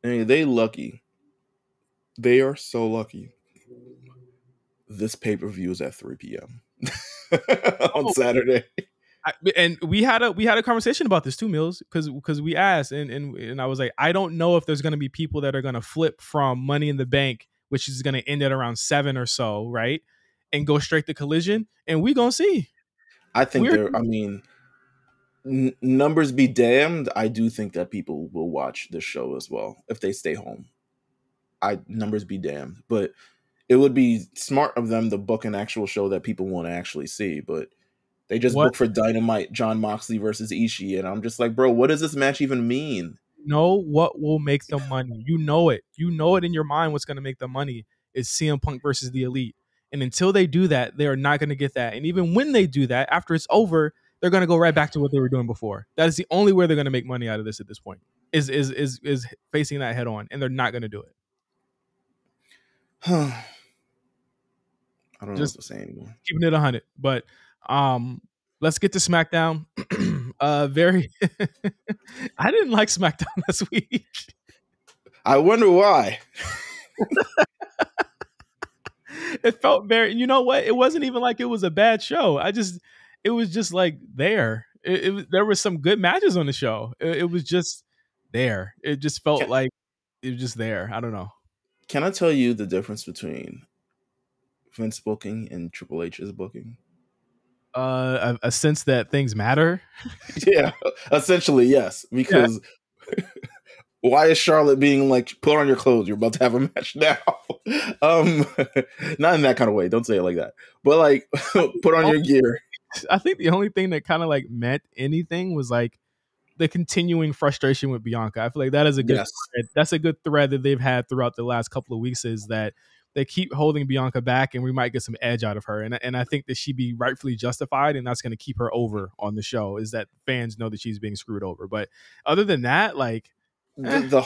B: Hey, they lucky. They are so lucky. This pay-per-view is at 3 p.m. on Saturday.
A: And we had a conversation about this too, Meelz, because we asked and I was like, I don't know if there's going to be people that are going to flip from Money in the Bank, which is going to end at around 7 or so, right, and go straight to Collision, and we gonna see.
B: I think numbers be damned. I do think that people will watch the show as well if they stay home. Numbers be damned, but it would be smart of them to book an actual show that people want to actually see, but they just book for Dynamite, Jon Moxley versus Ishii, and I'm just like, bro, what does this match even mean?
A: Know what will make the money. You know it in your mind. What's going to make the money is CM Punk versus the Elite, and until they do that, they are not going to get that. And even when they do that, after it's over, they're going to go right back to what they were doing before. That is the only way they're going to make money out of this at this point. Is facing that head on, and they're not going to do it.
B: I don't know what
A: Just
B: to say anymore.
A: keeping it 100. But let's get to SmackDown. Very. I didn't like SmackDown this week.
B: I wonder why.
A: It felt very. You know what? It wasn't even like it was a bad show. It was just like there. There were some good matches on the show. It was just there. It just felt like it was just there. I don't know.
B: Can I tell you the difference between Vince booking and Triple H's booking?
A: A sense that things matter.
B: Yeah, essentially, yes. Because why is Charlotte being like, put on your clothes, you're about to have a match now? Not in that kind of way. Don't say it like that. But like, put on your gear.
A: I think the only thing that kind of like meant anything was like the continuing frustration with Bianca. I feel like that is a good thread. That's a good thread that they've had throughout the last couple of weeks, is that they keep holding Bianca back and we might get some edge out of her. And I think that she'd be rightfully justified, and that's going to keep her over on the show, is that fans know that she's being screwed over. But other than that, like
B: the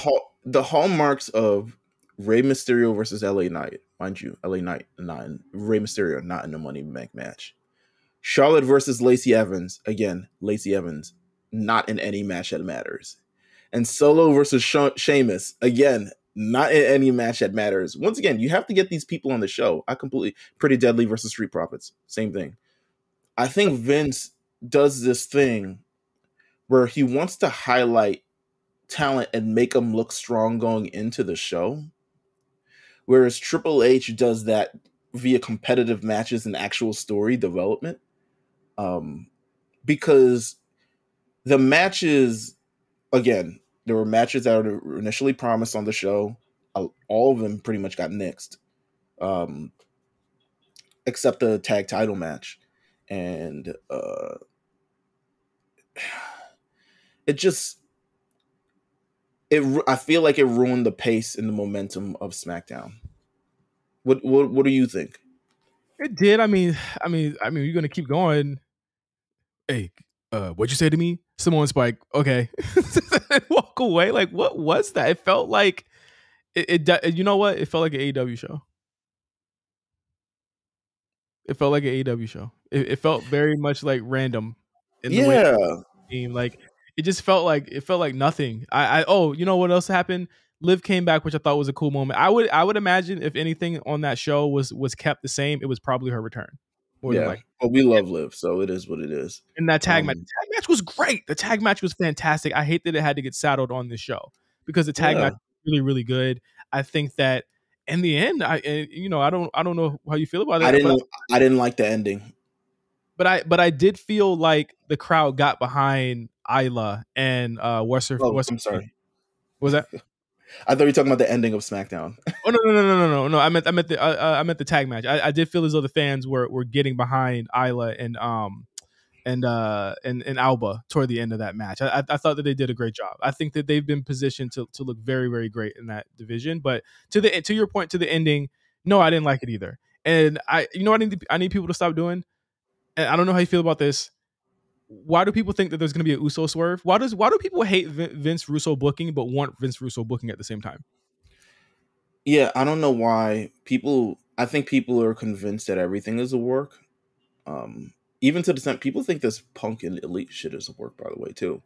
B: hallmarks of Rey Mysterio versus LA Knight, mind you, LA Knight, not Rey Mysterio, not in the Money in the Bank match. Charlotte versus Lacey Evans, again, Lacey Evans, not in any match that matters. And Solo versus Sheamus, again, not in any match that matters. Once again, you have to get these people on the show. Pretty Deadly versus Street Profits, same thing. I think Vince does this thing where he wants to highlight talent and make them look strong going into the show, whereas Triple H does that via competitive matches and actual story development. Because the matches, again, there were matches that were initially promised on the show. All of them pretty much got nixed, except the tag title match. And I feel like it ruined the pace and the momentum of SmackDown. What do you think?
A: it did. I mean, you're gonna keep going. Hey, what'd you say to me? Samoan Spike. Okay, walk away. Like, what was that? It felt like it. You know what? It felt like an AEW show. It felt like an AEW show. It felt very much like random in the way team. Like it just felt like nothing. You know what else happened? Liv came back, which I thought was a cool moment. I would imagine if anything on that show was kept the same, it was probably her return.
B: But we love Liv, so it is what it is.
A: And that tag match, the tag match was great. The tag match was fantastic. I hate that it had to get saddled on this show because the tag match was really, really good. I think that in the end, I don't know how you feel about it.
B: I didn't like the ending,
A: but I did feel like the crowd got behind Isla and what's her
B: I'm sorry.
A: What was that?
B: I thought you were talking about the ending of SmackDown.
A: Oh no! I meant the tag match. I did feel as though the fans were getting behind Isla and Alba toward the end of that match. I thought that they did a great job. I think that they've been positioned to look very, very great in that division. But to your point, to the ending, no, I didn't like it either. And I need people to stop doing. And I don't know how you feel about this. Why do people think that there's going to be a Uso swerve? Why do people hate Vince Russo booking but want Vince Russo booking at the same time?
B: Yeah, I don't know why I think people are convinced that everything is a work. Even to the extent people think this Punk and Elite shit is a work, by the way, too.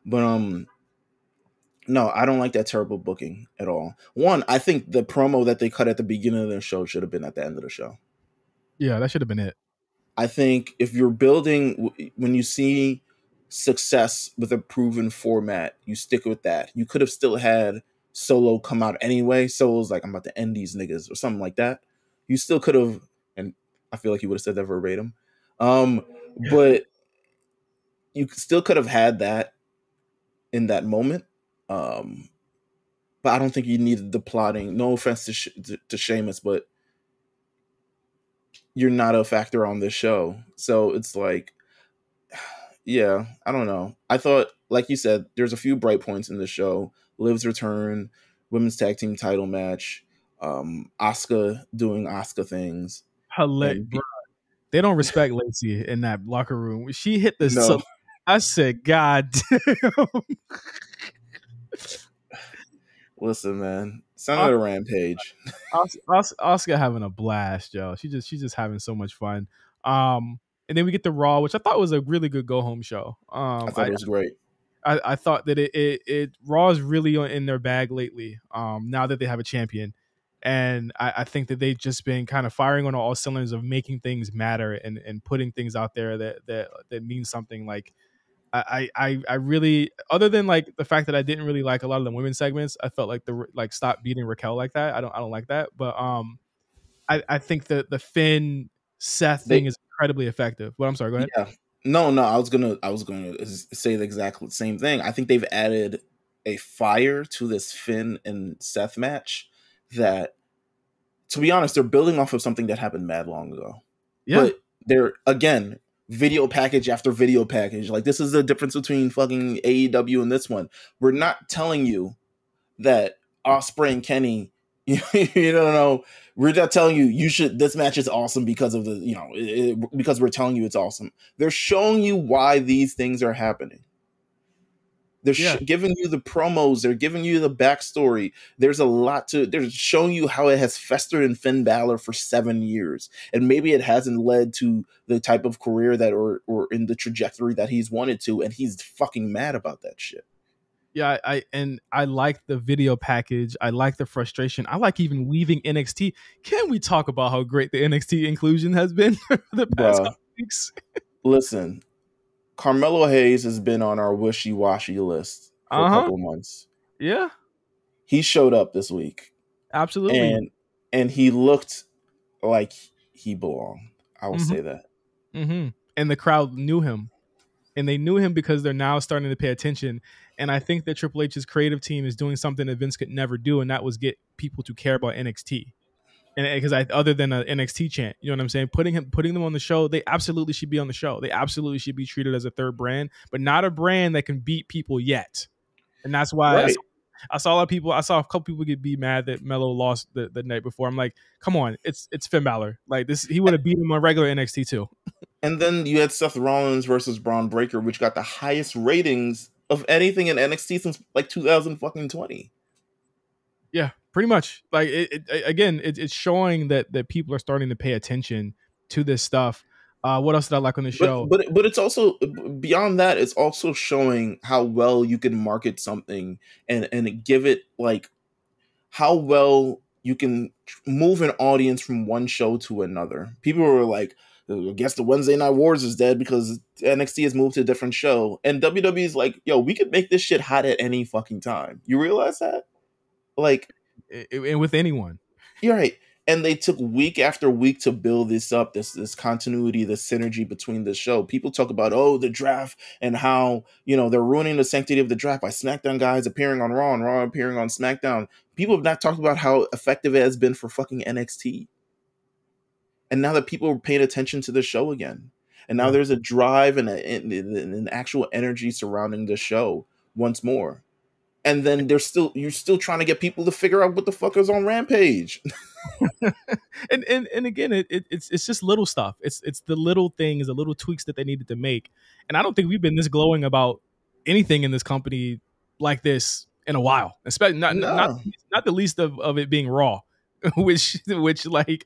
B: But no, I don't like that terrible booking at all. One, I think the promo that they cut at the beginning of the show should have been at the end of the show.
A: Yeah, that should have been it.
B: I think if you're building, when you see success with a proven format, you stick with that. You could have still had Solo come out anyway. Solo's like, I'm about to end these niggas or something like that. You still could have, and I feel like you would have said that verbatim. But you still could have had that in that moment. But I don't think you needed the plotting. No offense to Sheamus, but you're not a factor on this show. So it's like, yeah, I don't know. I thought, like you said, there's a few bright points in the show. Liv's return, women's tag team title match, Asuka doing Asuka things.
A: Hilarious. They don't respect Lacey in that locker room. She hit the.
B: No.
A: I said, God damn.
B: Listen, man. Send her a rampage.
A: Oscar having a blast, yo. She's just having so much fun. And then we get the Raw, which I thought was a really good go home show.
B: I thought it was great.
A: I thought that it Raw is really in their bag lately. Now that they have a champion, and I think that they've just been kind of firing on all cylinders of making things matter and putting things out there that means something. Like I really, other than like the fact that I didn't really like a lot of the women's segments, I felt like stop beating Raquel like that. I don't like that, but I think that the Finn Seth thing is incredibly effective. But I'm sorry, go ahead.
B: Yeah. No, I was gonna say the exact same thing. I think they've added a fire to this Finn and Seth match that, to be honest, they're building off of something that happened mad long ago. Yeah. But they're, again, video package after video package. Like, this is the difference between fucking AEW and this one. We're not telling you that Ospreay and Kenny, you don't know. We're not telling you should. This match is awesome because of the, because we're telling you it's awesome. They're showing you why these things are happening. They're giving you the promos. They're giving you the backstory. There's a lot to. They're showing you how it has festered in Finn Balor for 7 years, and maybe it hasn't led to the type of career that or in the trajectory that he's wanted to, and he's fucking mad about that shit.
A: Yeah, I like the video package. I like the frustration. I like even weaving NXT. Can we talk about how great the NXT inclusion has been for the past couple weeks?
B: Listen, Carmelo Hayes has been on our wishy-washy list for a couple months.
A: Yeah.
B: He showed up this week.
A: Absolutely.
B: And he looked like he belonged. I will say that.
A: Mm-hmm. And the crowd knew him. And they knew him because they're now starting to pay attention. And I think that Triple H's creative team is doing something that Vince could never do, and that was get people to care about NXT. And because other than an NXT chant, you know what I'm saying? Putting them on the show, they absolutely should be on the show. They absolutely should be treated as a third brand, but not a brand that can beat people yet. And that's why I saw a lot of people. I saw a couple people be mad that Melo lost the night before. I'm like, come on, it's Finn Balor. Like this, he would have beat him on regular NXT too.
B: And then you had Seth Rollins versus Braun Breaker, which got the highest ratings of anything in NXT since like 2020.
A: Yeah, pretty much. Like it's showing that people are starting to pay attention to this stuff. What else did I like on the show?
B: But it's also beyond that. It's also showing how well you can market something and give it like how well you can move an audience from one show to another. People were like, I guess the Wednesday Night Wars is dead because NXT has moved to a different show. And WWE's like, yo, we could make this shit hot at any fucking time. You realize that? Like,
A: and with anyone.
B: You're right. And they took week after week to build this up, this continuity, this synergy between the show. People talk about, the draft and how, they're ruining the sanctity of the draft by SmackDown guys appearing on Raw and Raw appearing on SmackDown. People have not talked about how effective it has been for fucking NXT. And now that people are paying attention to the show again, and now there's a drive and an actual energy surrounding the show once more. And then you're still trying to get people to figure out what the fuck is on Rampage.
A: and again, it's just little stuff. It's the little things, the little tweaks that they needed to make. And I don't think we've been this glowing about anything in this company like this in a while. Especially not the least of it being Raw, which like,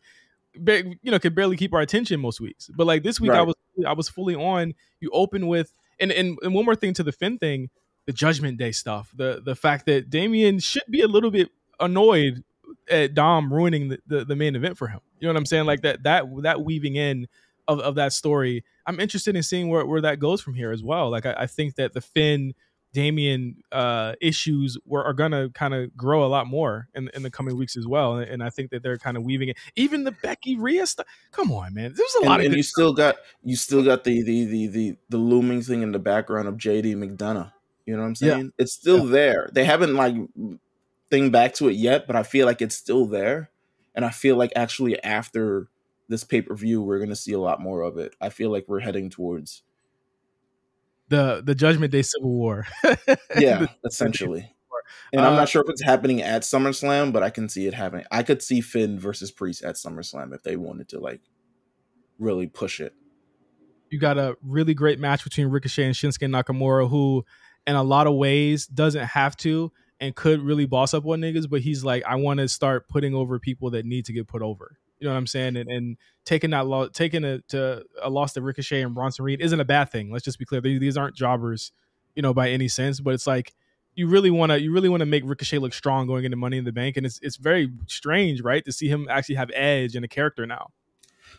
A: could barely keep our attention most weeks. But like this week, right. I was fully on. You open with and one more thing to the Finn thing, the Judgment Day stuff, the fact that Damian should be a little bit annoyed at Dom ruining the main event for him. You know what I'm saying? Like that weaving in of that story. I'm interested in seeing where that goes from here as well. Like I think that the Finn Damian issues are gonna kind of grow a lot more in the coming weeks as well, and I think that they're kind of weaving it. Even the Becky Rhea stuff. Come on, man. There's a lot of.
B: And you still got the looming thing in the background of JD McDonough. You know what I'm saying? Yeah. It's still there. They haven't like thing back to it yet, but I feel like it's still there, and I feel like actually after this pay-per-view, we're gonna see a lot more of it. I feel like we're heading towards
A: the Judgment Day Civil War.
B: Yeah, essentially. And I'm not sure if it's happening at SummerSlam, but I can see it happening. I could see Finn versus Priest at SummerSlam if they wanted to, like. really push it.
A: You got a really great match between Ricochet and Shinsuke Nakamura, who in a lot of ways doesn't have to and could really boss up on niggas, but he's like, I want to start putting over people that need to get put over. You know what I'm saying? And taking that loss, taking it to a loss to Ricochet and Bronson Reed isn't a bad thing. Let's just be clear; these aren't jobbers, by any sense. But it's like you really want to make Ricochet look strong going into Money in the Bank, and it's very strange, right, to see him actually have edge and a character now.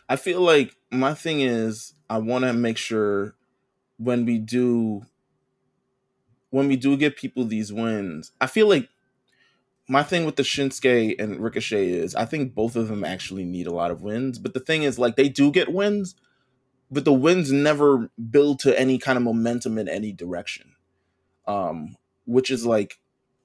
B: I feel like my thing is I want to make sure when we do give people these wins, I feel like my thing with the Shinsuke and Ricochet is I think both of them actually need a lot of wins. But the thing is, like, they do get wins, but the wins never build to any kind of momentum in any direction. Which is like,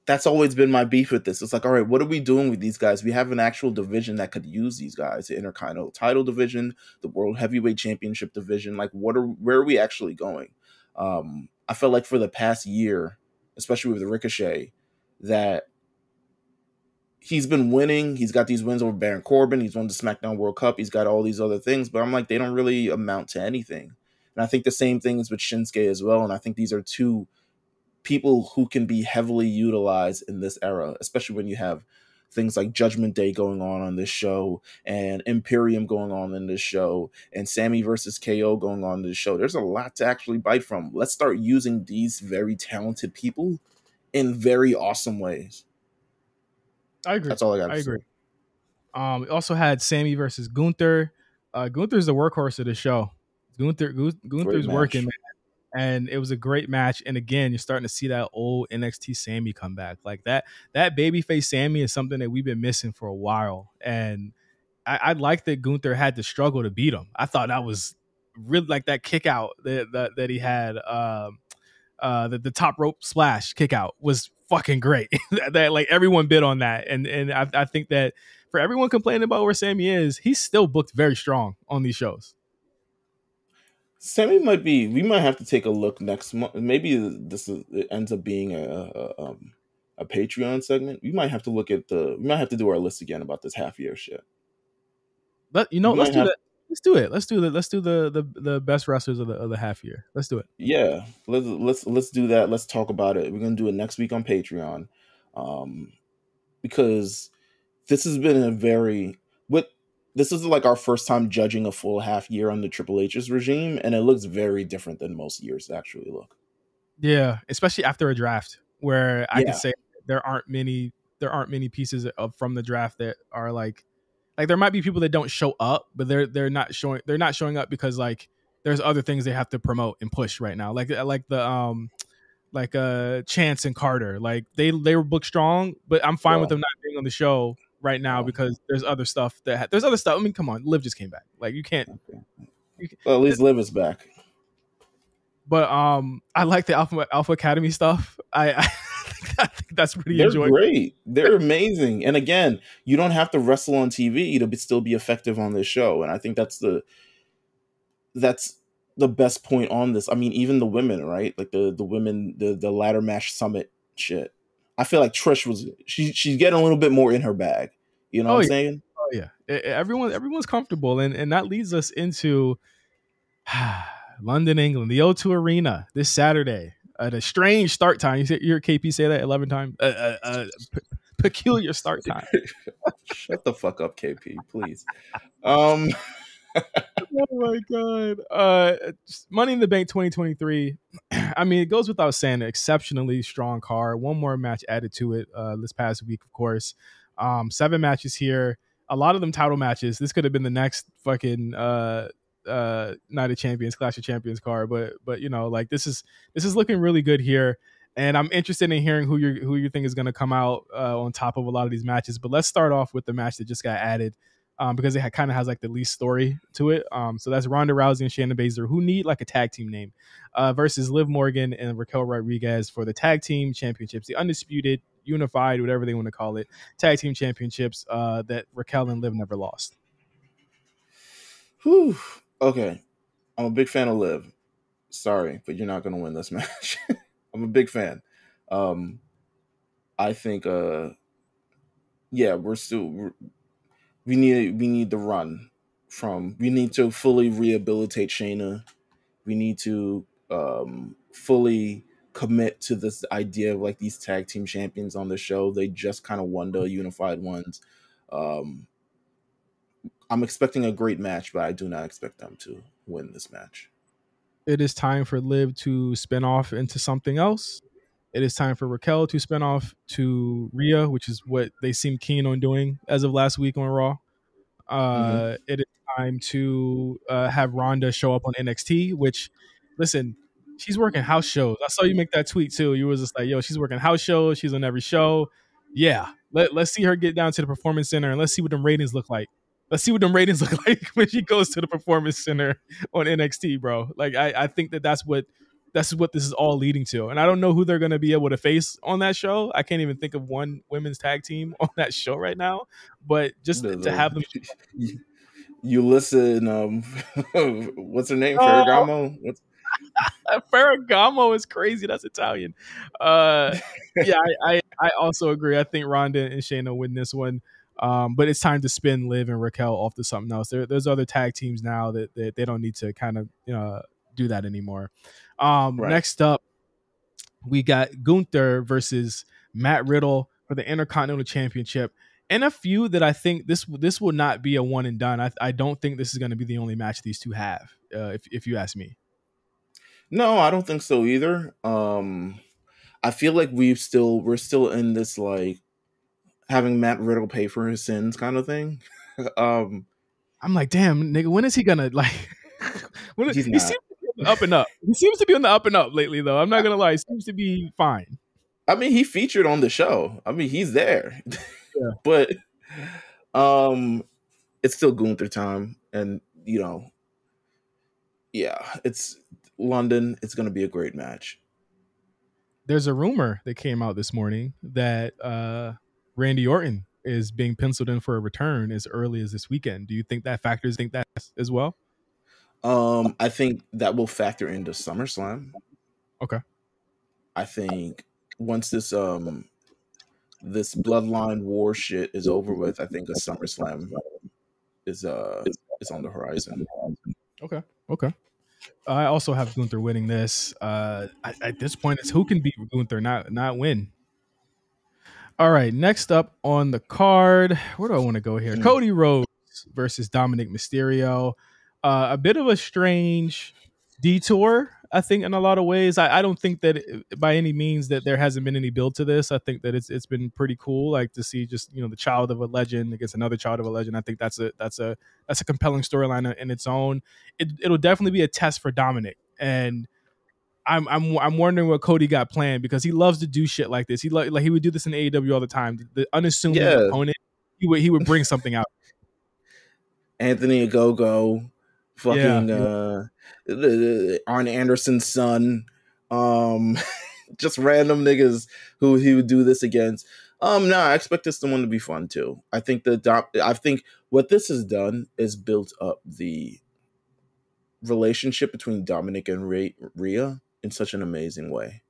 B: that's always been my beef with this. It's like, all right, what are we doing with these guys? We have an actual division that could use these guys, the Intercontinental title division, the World Heavyweight Championship division. Like, where are we actually going? I felt like for the past year, especially with Ricochet, that he's been winning. He's got these wins over Baron Corbin. He's won the SmackDown World Cup. He's got all these other things, but I'm like, they don't really amount to anything. And I think the same thing is with Shinsuke as well. And I think these are two people who can be heavily utilized in this era, especially when you have things like Judgment Day going on this show and Imperium going on in this show and Sammy versus KO going on in this show. There's a lot to actually bite from. Let's start using these very talented people in very awesome ways.
A: I agree.
B: That's all I got to say.
A: Agree. We also had Sammy versus Gunther. Gunther's the workhorse of the show. Gunther's working, man. And it was a great match. And again, you're starting to see that old NXT Sammy come back. Like that babyface Sammy is something that we've been missing for a while. And I like that Gunther had to struggle to beat him. I thought that was really like that kick out that he had. The top rope splash kick out was fucking great. that like everyone bid on that. And I think that for everyone complaining about where Sammy is, he's still booked very strong on these shows.
B: Sammy we might have to take a look next month. Maybe it ends up being a Patreon segment. We might have to we might have to do our list again about this half year shit.
A: But let's do that. Let's do it. Let's do the best wrestlers of the half year. Let's do it.
B: Yeah, let's do that. Let's talk about it. We're gonna do it next week on Patreon, because this has been this is like our first time judging a full half year on the Triple H's regime, and it looks very different than most years actually look.
A: Yeah, especially after a draft where I can say there aren't many pieces from the draft that are like there might be people that don't show up, but they're not showing up because like there's other things they have to promote and push right now. Like Chance and Carter, like they were booked strong, but I'm fine with them not being on the show right now because there's other stuff. I mean, come on, Liv just came back. Like you can't.
B: Okay. Well, at least Liv is back.
A: But I like the Alpha Academy stuff. I think that's pretty enjoyable.
B: They're great. They're amazing. And again, you don't have to wrestle on TV to still be effective on this show. And I think that's the best point on this. I mean, even the women, right? Like the women, the ladder match summit shit. I feel like Trish she's getting a little bit more in her bag. You know what I'm saying?
A: Oh yeah. Everyone's comfortable, and that leads us into London, England, the O2 Arena this Saturday at a strange start time. You hear KP say that 11 times. Peculiar start time.
B: Shut the fuck up, KP, please.
A: Oh my god. Money in the Bank 2023. I mean, it goes without saying, an exceptionally strong card. One more match added to it this past week, of course. 7 matches here. A lot of them title matches. This could have been the next fucking Night of Champions, Clash of Champions card, but like this is looking really good here, and I'm interested in hearing who you think is going to come out on top of a lot of these matches. But let's start off with the match that just got added, because it kind of has like the least story to it. So that's Ronda Rousey and Shayna Baszler, who need like a tag team name, versus Liv Morgan and Raquel Rodriguez for the tag team championships, the undisputed, unified, whatever they want to call it, tag team championships that Raquel and Liv never lost.
B: Whew. Okay, I'm a big fan of Liv. Sorry, but you're not going to win this match. I'm a big fan. I think, we need the run. from we need to fully rehabilitate Shayna. We need to fully commit to this idea of like these tag team champions on the show. They just kind of won the unified ones. Um, I'm expecting a great match, but I do not expect them to win this match.
A: It is time for Liv to spin off into something else. It is time for Raquel to spin off to Rhea, which is what they seem keen on doing as of last week on Raw.
B: Mm-hmm.
A: It is time to have Ronda show up on NXT, which, listen, she's working house shows. I saw you make that tweet too. You was just like, yo, she's working house shows. She's on every show. Yeah. Let's see her get down to the Performance Center and let's see what them ratings look like. Let's see what them ratings look like when she goes to the Performance Center on NXT, bro. Like, I think that's what this is all leading to. And I don't know who they're going to be able to face on that show. I can't even think of one women's tag team on that show right now. But just to have them.
B: You listen, what's her name?
A: Oh,
B: Ferragamo? What's
A: Ferragamo is crazy. That's Italian. Yeah, I also agree. I think Ronda and Shayna win this one. But it's time to spin Liv and Raquel off to something else. There's other tag teams now that they don't need to kind of do that anymore.
B: right?
A: Next up, we got Gunther versus Matt Riddle for the Intercontinental Championship. And a feud that I think this will not be a one and done. I don't think this is going to be the only match these two have, if you ask me.
B: No, I don't think so either. I feel like we're still in this like having Matt Riddle pay for his sins kind of thing.
A: I'm like, damn, nigga, when is he gonna like?
B: He's
A: he
B: not.
A: seems to be on the up and up. He seems to be on the up and up lately, though. I'm not gonna lie, he seems to be fine.
B: I mean, he featured on the show. I mean, he's there.
A: Yeah.
B: But it's still Gunther time, and yeah, it's London. It's going to be a great match.
A: There's a rumor that came out this morning that Randy Orton is being penciled in for a return as early as this weekend. Do you think that factors that as well?
B: I think that will factor into SummerSlam.
A: Okay.
B: I think once this bloodline war shit is over with, I think a SummerSlam is on the horizon.
A: Okay. I also have Gunther winning this. At this point, it's who can beat Gunther, not win. All right, next up on the card, where do I want to go here? Cody Rhodes versus Dominic Mysterio. A bit of a strange detour, I think, in a lot of ways. I don't think that by any means that there hasn't been any build to this. I think that it's been pretty cool, like to see just the child of a legend against another child of a legend. I think that's a compelling storyline in its own. It'll definitely be a test for Dominic, and I'm wondering what Cody got planned, because he loves to do shit like this. He would do this in AEW all the time. The unassuming opponent, he would bring something out.
B: Anthony Ogogo, fucking Arn Anderson's son, just random niggas who he would do this against. No, I expect this one to be fun too. I think what this has done is built up the relationship between Dominic and Rhea in such an amazing way.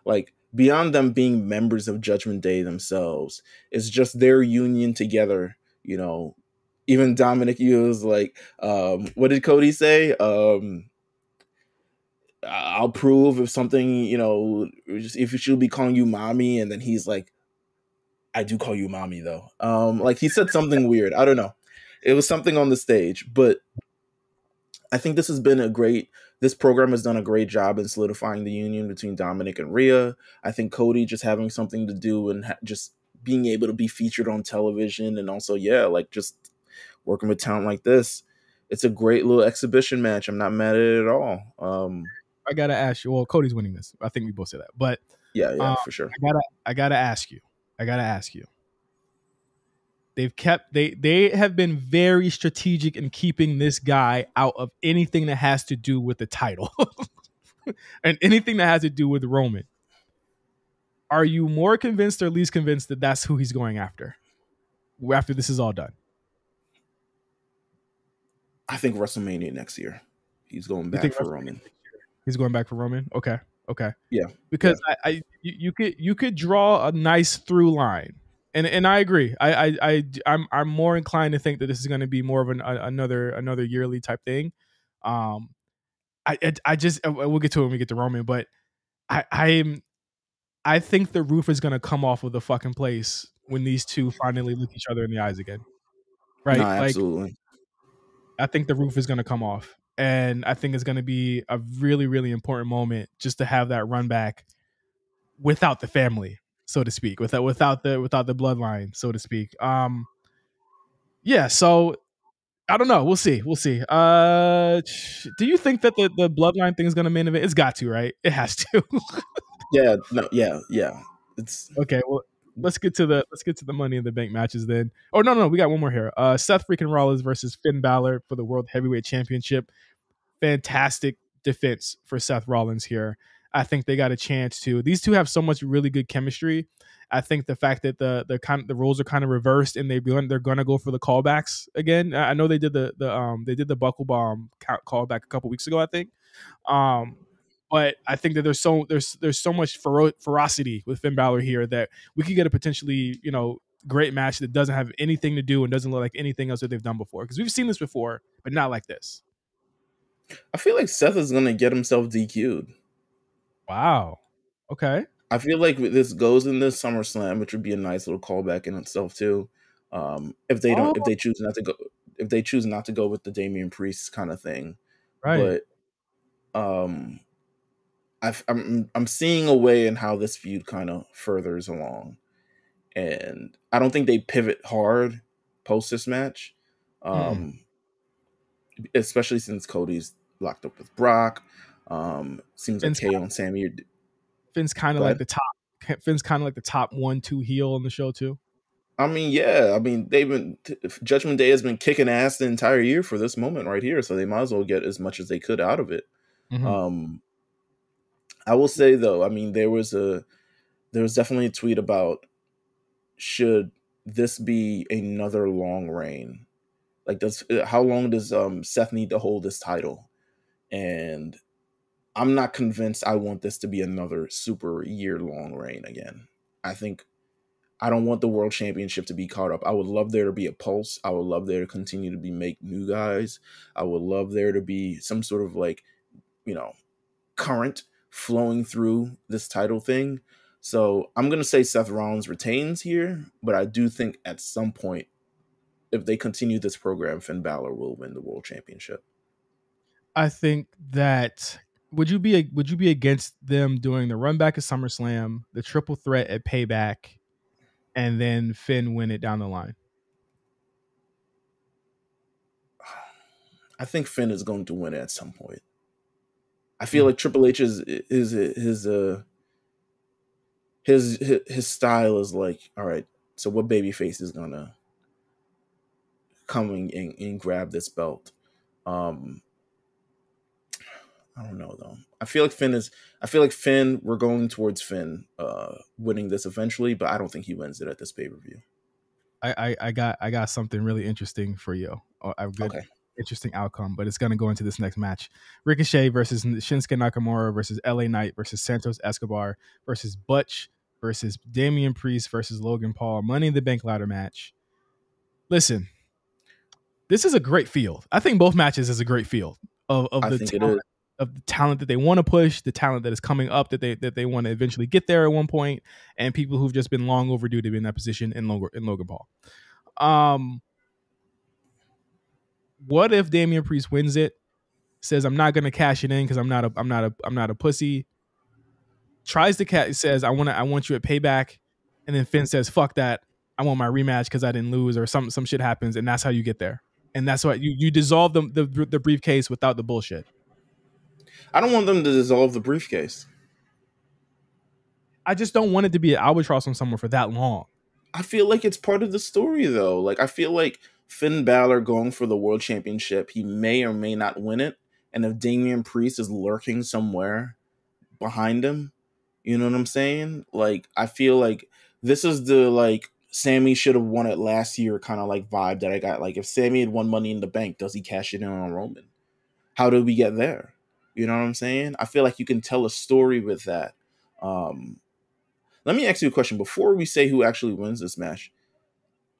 B: Like, beyond them being members of Judgment Day themselves, it's just their union together. Even Dominic was like, what did Cody say? I'll prove if something, if she'll be calling you mommy. And then he's like, I do call you mommy though. Like he said something weird. I don't know. It was something on the stage, but I think this program has done a great job in solidifying the union between Dominic and Rhea. I think Cody just having something to do and just being able to be featured on television, and also, like just working with talent like this, it's a great little exhibition match. I'm not mad at it at all.
A: I gotta ask you. Well, Cody's winning this. I think we both say that, but
B: yeah, for sure.
A: I gotta ask you. They have been very strategic in keeping this guy out of anything that has to do with the title and anything that has to do with Roman. Are you more convinced or least convinced that that's who he's going after this is all done?
B: I think WrestleMania next year. He's going back for Roman.
A: He's going back for Roman? Okay.
B: Yeah.
A: Because you could draw a nice through line And I agree. I'm more inclined to think that this is going to be more of another yearly type thing. Um, I just we'll get to it when we get to Roman, but I I'm I think the roof is going to come off of the fucking place when these two finally look each other in the eyes again,
B: No,
A: right? Like
B: absolutely.
A: I think the roof is going to come off, and I think it's going to be a really really important moment just to have that run back without the family, so to speak, without the bloodline, so to speak. Yeah, so I don't know. We'll see. We'll see. Do you think that the bloodline thing is going to main event? It's got to, right? It has to.
B: Yeah, no, yeah. It's
A: Okay, well, let's get to the Money in the Bank matches then. Oh no, we got one more here. Seth freaking Rollins versus Finn Balor for the World Heavyweight Championship. Fantastic defense for Seth Rollins here. I think they got a chance to. These two have so much really good chemistry. I think the fact that the roles are kind of reversed and they're gonna go for the callbacks again. I know they did the buckle bomb callback a couple weeks ago, I think. Um, but I think that there's so much ferocity with Finn Balor here that we could get a potentially great match that doesn't have anything to do and doesn't look like anything else that they've done before, because we've seen this before, but not like this.
B: I feel like Seth is gonna get himself DQ'd.
A: Wow. Okay.
B: I feel like this goes in this SummerSlam, which would be a nice little callback in itself too.
A: Oh,
B: If they choose not to go, if they choose not to go with the Damian Priest kind of thing,
A: right.
B: but um, I'm seeing a way in how this feud kind of furthers along, and I don't think they pivot hard post this match,
A: Mm-mm.
B: um, especially since Cody's locked up with Brock. Seems like
A: Finn's
B: KO and Sammy.
A: Finn's kind of
B: Go
A: like
B: ahead.
A: the top. Finn's kind of like the top 1-2 heel on the show too.
B: I mean, yeah. I mean, Judgment Day has been kicking ass the entire year for this moment right here, so they might as well get as much as they could out of it.
A: Mm-hmm.
B: Um, I will say though, I mean, there was definitely a tweet about should this be another long reign? Like, how long does Seth need to hold this title? And I'm not convinced. I want this to be another super year long reign again. I think I don't want the world championship to be caught up. I would love there to be a pulse. I would love there to continue to be make new guys. I would love there to be some sort of like, you know, current flowing through this title thing. So I'm going to say Seth Rollins retains here, but I do think at some point, if they continue this program, Finn Balor will win the world championship.
A: I think that would you be against them doing the run back at SummerSlam, the triple threat at Payback, and then Finn win it down the line?
B: I think Finn is going to win at some point. I feel
A: Mm.
B: like Triple H is his style is like, all right, so what babyface is gonna come and grab this belt? Um, I don't know though. I feel like Finn. We're going towards Finn winning this eventually, but I don't think he wins it at this pay per view.
A: I got something really interesting for you. A good
B: Okay.
A: interesting outcome, but it's gonna go into this next match. Ricochet versus Shinsuke Nakamura versus LA Knight versus Santos Escobar versus Butch versus Damian Priest versus Logan Paul. Money in the Bank ladder match. Listen, this is a great field. I think both matches is a great field of
B: I
A: the
B: think it
A: talent
B: is.
A: of the talent that they want to push, the talent that is coming up that they want to eventually get there at one point, and people who've just been long overdue to be in that position in Logan Paul. Um, what if Damian Priest wins it? Says I'm not gonna cash it in because I'm not a pussy. Tries to says I want you at Payback, and then Finn says fuck that. I want my rematch because I didn't lose, or some shit happens, and that's how you get there. And that's why you dissolve the briefcase without the bullshit.
B: I don't want them to dissolve the briefcase.
A: I just don't want it to be an albatross on someone for that long.
B: I feel like it's part of the story though. Like I feel like Finn Balor going for the world championship, he may or may not win it. And if Damian Priest is lurking somewhere behind him, you know what I'm saying? Like I feel like this is the like Sammy should have won it last year kind of like vibe that I got. Like if Sammy had won Money in the Bank, does he cash it in on Roman? How did we get there? You know what I'm saying? I feel like you can tell a story with that. Um, Let me ask you a question before we say who actually wins this match.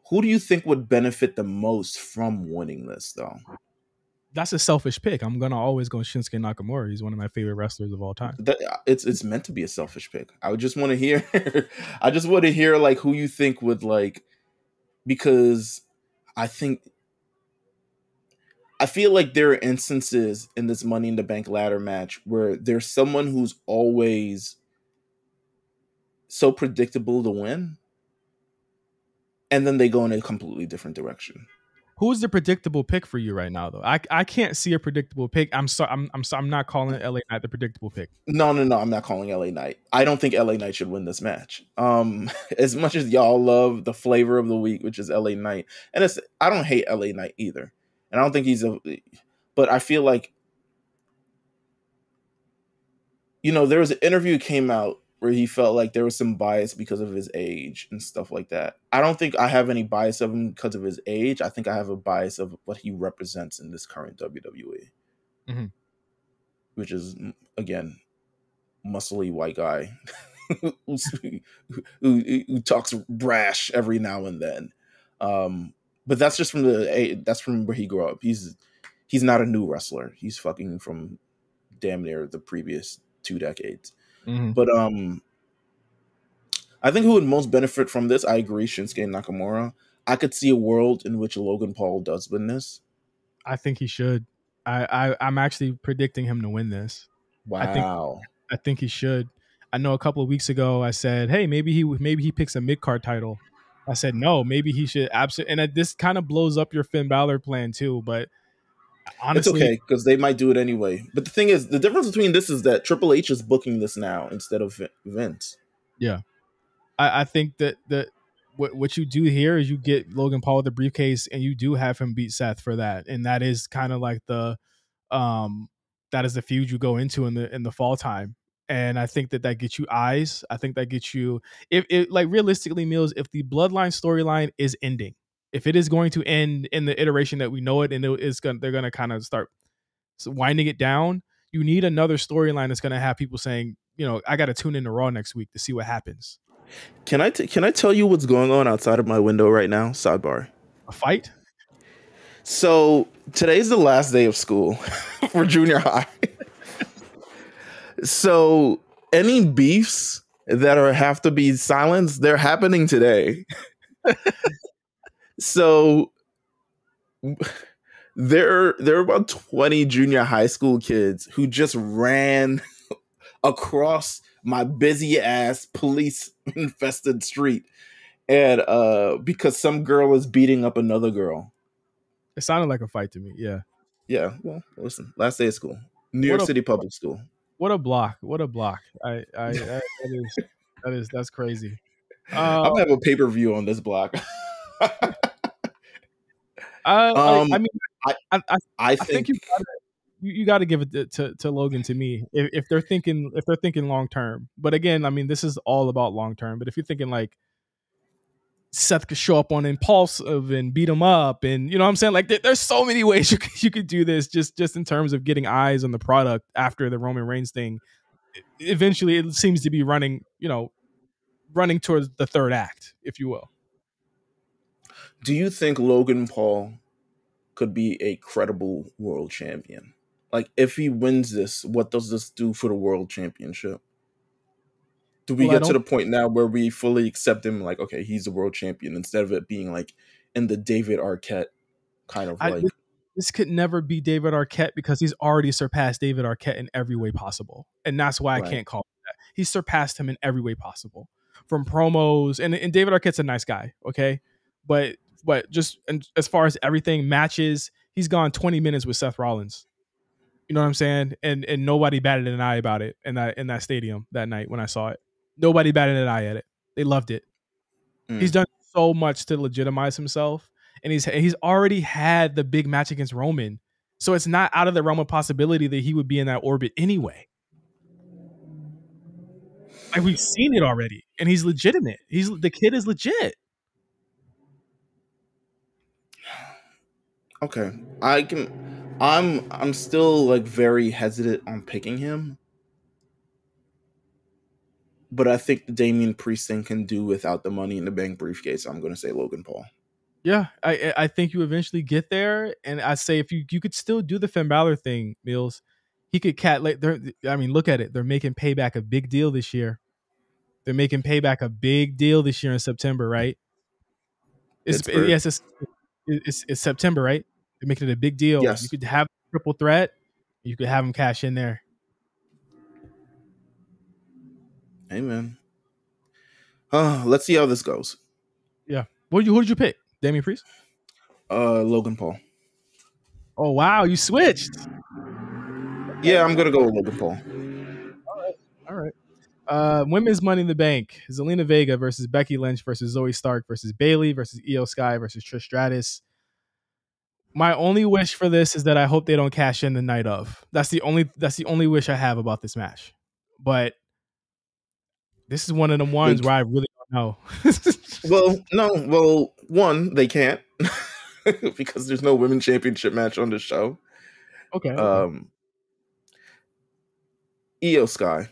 B: Who do you think would benefit the most from winning this, though?
A: That's a selfish pick. I'm gonna always go Shinsuke Nakamura. He's one of my favorite wrestlers of all time.
B: It's meant to be a selfish pick. I would just want to hear. I just want to hear like who you think would like, because I feel like there are instances in this Money in the Bank ladder match where there's someone who's always so predictable to win, and then they go in a completely different direction.
A: Who's the predictable pick for you right now, though? I can't see a predictable pick. I'm not calling LA Knight the predictable pick.
B: No, I'm not calling LA Knight. I don't think LA Knight should win this match. As much as y'all love the flavor of the week, which is LA Knight, and I don't hate LA Knight either, and I don't think but I feel like, there was an interview came out where he felt like there was some bias because of his age and stuff like that. I don't think I have any bias of him because of his age. I think I have a bias of what he represents in this current WWE, which is, again, muscly white guy who talks brash every now and then. But that's just from where he grew up. He's not a new wrestler. He's fucking from damn near the previous 2 decades. But I think who would most benefit from this, I agree, Shinsuke Nakamura. I could see a world in which Logan Paul does win this.
A: I think he should. I'm actually predicting him to win this.
B: Wow.
A: I think he should. I know a couple of weeks ago I said, hey, maybe he picks a mid-card title. I said, no, maybe he should absolutely. And this kind of blows up your Finn Balor plan too, but honestly,
B: it's okay because they might do it anyway. But the thing is, the difference between this is that Triple H is booking this now instead of Vince.
A: Yeah, I think that what you do here is you get Logan Paul with the briefcase, and you do have him beat Seth for that, and that is kind of like that is the feud you go into in the fall time. And I think that gets you eyes. I think that gets you, if it, like, realistically, Meelz, if the Bloodline storyline is ending, if it is going to end in the iteration that we know it, and they're going to kind of start winding it down, you need another storyline that's going to have people saying, I got to tune into Raw next week to see what happens.
B: Can I tell you what's going on outside of my window right now? Sidebar.
A: A fight?
B: So today's the last day of school for junior high. So any beefs that have to be silenced, they're happening today. So there are about 20 junior high school kids who just ran across my busy ass police infested street, and because some girl is beating up another girl.
A: It sounded like a fight to me. Yeah.
B: Well, listen, last day of school, New York City public school.
A: What a block! That's crazy.
B: I'm gonna have a pay-per-view on this block.
A: I think you got to give it to Logan, to me, if they're thinking long term. But again, I mean, this is all about long term. But if you're thinking like Seth could show up on Impulsive and beat him up, and you know what I'm saying, like there's so many ways you could do this, just in terms of getting eyes on the product after the Roman Reigns thing. Eventually, it seems to be running towards the third act, if you will.
B: Do you think Logan Paul could be a credible world champion? Like, if he wins this, what does this do for the world championship? Do we get to the point now where we fully accept him, like, okay, he's the world champion, instead of it being like in the David Arquette kind of like...
A: This could never be David Arquette because he's already surpassed David Arquette in every way possible. And that's why I can't call it that. He's surpassed him in every way possible. From promos, and David Arquette's a nice guy, okay? But just as far as everything, matches, he's gone 20 minutes with Seth Rollins. You know what I'm saying? And nobody batted an eye about it in that stadium that night when I saw it. Nobody batted an eye at it. They loved it. He's done so much to legitimize himself, and he's already had the big match against Roman. So it's not out of the realm of possibility that he would be in that orbit anyway. Like, we've seen it already, and he's legitimate. The kid is legit.
B: Okay, I'm still like very hesitant on picking him. but I think the Damian Priest thing can do without the Money in the Bank briefcase. I'm going to say Logan Paul.
A: Yeah, I think you eventually get there, and I say if you could still do the Finn Balor thing, Meelz, he could cat like I mean, look at it. They're making Payback a big deal this year. They're making Payback a big deal this year in September, right?
B: Pittsburgh.
A: Yes, it's September, right? They're making it a big deal. You
B: Yes.
A: could have triple threat. You could have them cash in there.
B: Amen. Let's see how this goes.
A: Yeah. Who did you pick? Damian Priest?
B: Logan Paul.
A: Oh wow, you switched.
B: Yeah, I'm gonna go with Logan Paul.
A: All right. Women's Money in the Bank: Zelina Vega versus Becky Lynch versus Zoe Stark versus Bayley versus Io Sky versus Trish Stratus. My only wish for this is that I hope they don't cash in the night of. That's the only wish I have about this match. But this is one of them ones where I really don't know.
B: Well, no. Well, one, they can't because there's no women's championship match on the show.
A: Okay.
B: Io Sky.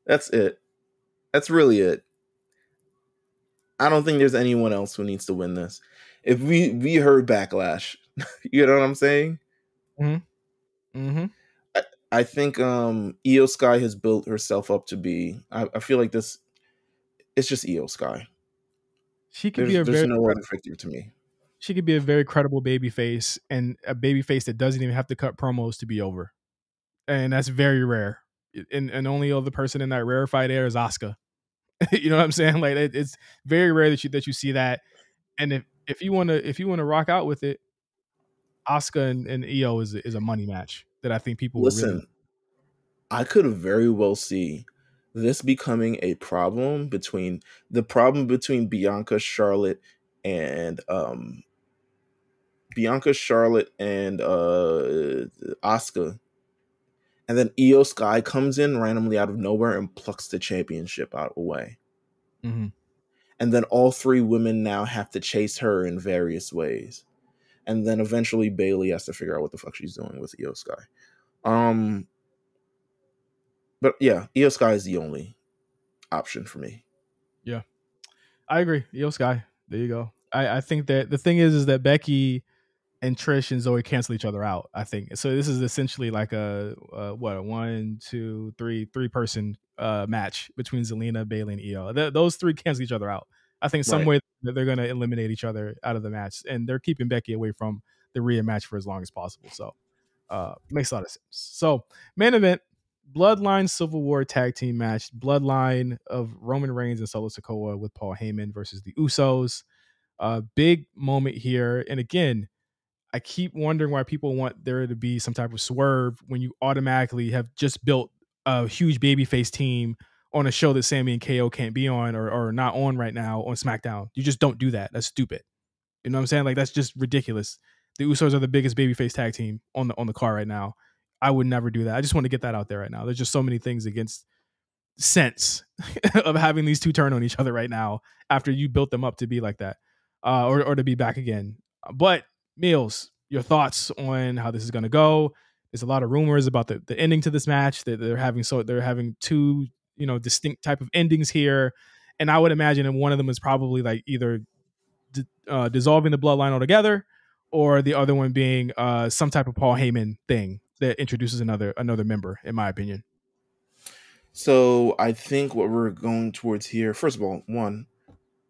B: That's it. That's really it. I don't think there's anyone else who needs to win this. If we heard Backlash, you know what I'm saying?
A: Mm-hmm. Mm-hmm.
B: I think Io Sky has built herself up to be. I feel like this. It's just Io Sky.
A: She could
B: There's no other victor to me.
A: She could be a very credible baby face, and a baby face that doesn't even have to cut promos to be over. And that's very rare. And only other person in that rarefied air is Asuka. You know what I'm saying? Like it's very rare that you see that. And if you wanna rock out with it, Asuka and Io is a money match that I think people would really.
B: I could very well see this becoming a problem between Bianca, Charlotte, and Asuka. And then Io Sky comes in randomly out of nowhere and plucks the championship out away.
A: Mm-hmm.
B: And then all three women now have to chase her in various ways. And then eventually Bayley has to figure out what the fuck she's doing with Io Sky. But yeah, Io Sky is the only option for me.
A: Yeah, I agree. Io Sky. There you go. I think that the thing is that Becky and Trish and Zoe cancel each other out. I think so. This is essentially like a 1, 2, 3 person match between Zelina, Bayley, and Io. Those three cancel each other out. I think some way that they're going to eliminate each other out of the match, and they're keeping Becky away from the Rhea match for as long as possible. So makes a lot of sense. So main event: Bloodline Civil War tag team match. Bloodline of Roman Reigns and Solo Sikoa with Paul Heyman versus the Usos. Big moment here, and again, I keep wondering why people want there to be some type of swerve when you automatically have just built a huge babyface team on a show that Sammy and KO can't be on or not on right now on SmackDown. You just don't do that. That's stupid. You know what I'm saying? Like that's just ridiculous. The Usos are the biggest babyface tag team on the card right now. I would never do that. I just want to get that out there right now. There's just so many things against sense of having these two turn on each other right now after you built them up to be like that, or to be back again. But Meelz, your thoughts on how this is going to go? There's a lot of rumors about the ending to this match that they're having two distinct type of endings here, and I would imagine that one of them is probably like either dissolving the bloodline altogether, or the other one being some type of Paul Heyman thing that introduces another member, in my opinion.
B: So I think what we're going towards here, first of all, one,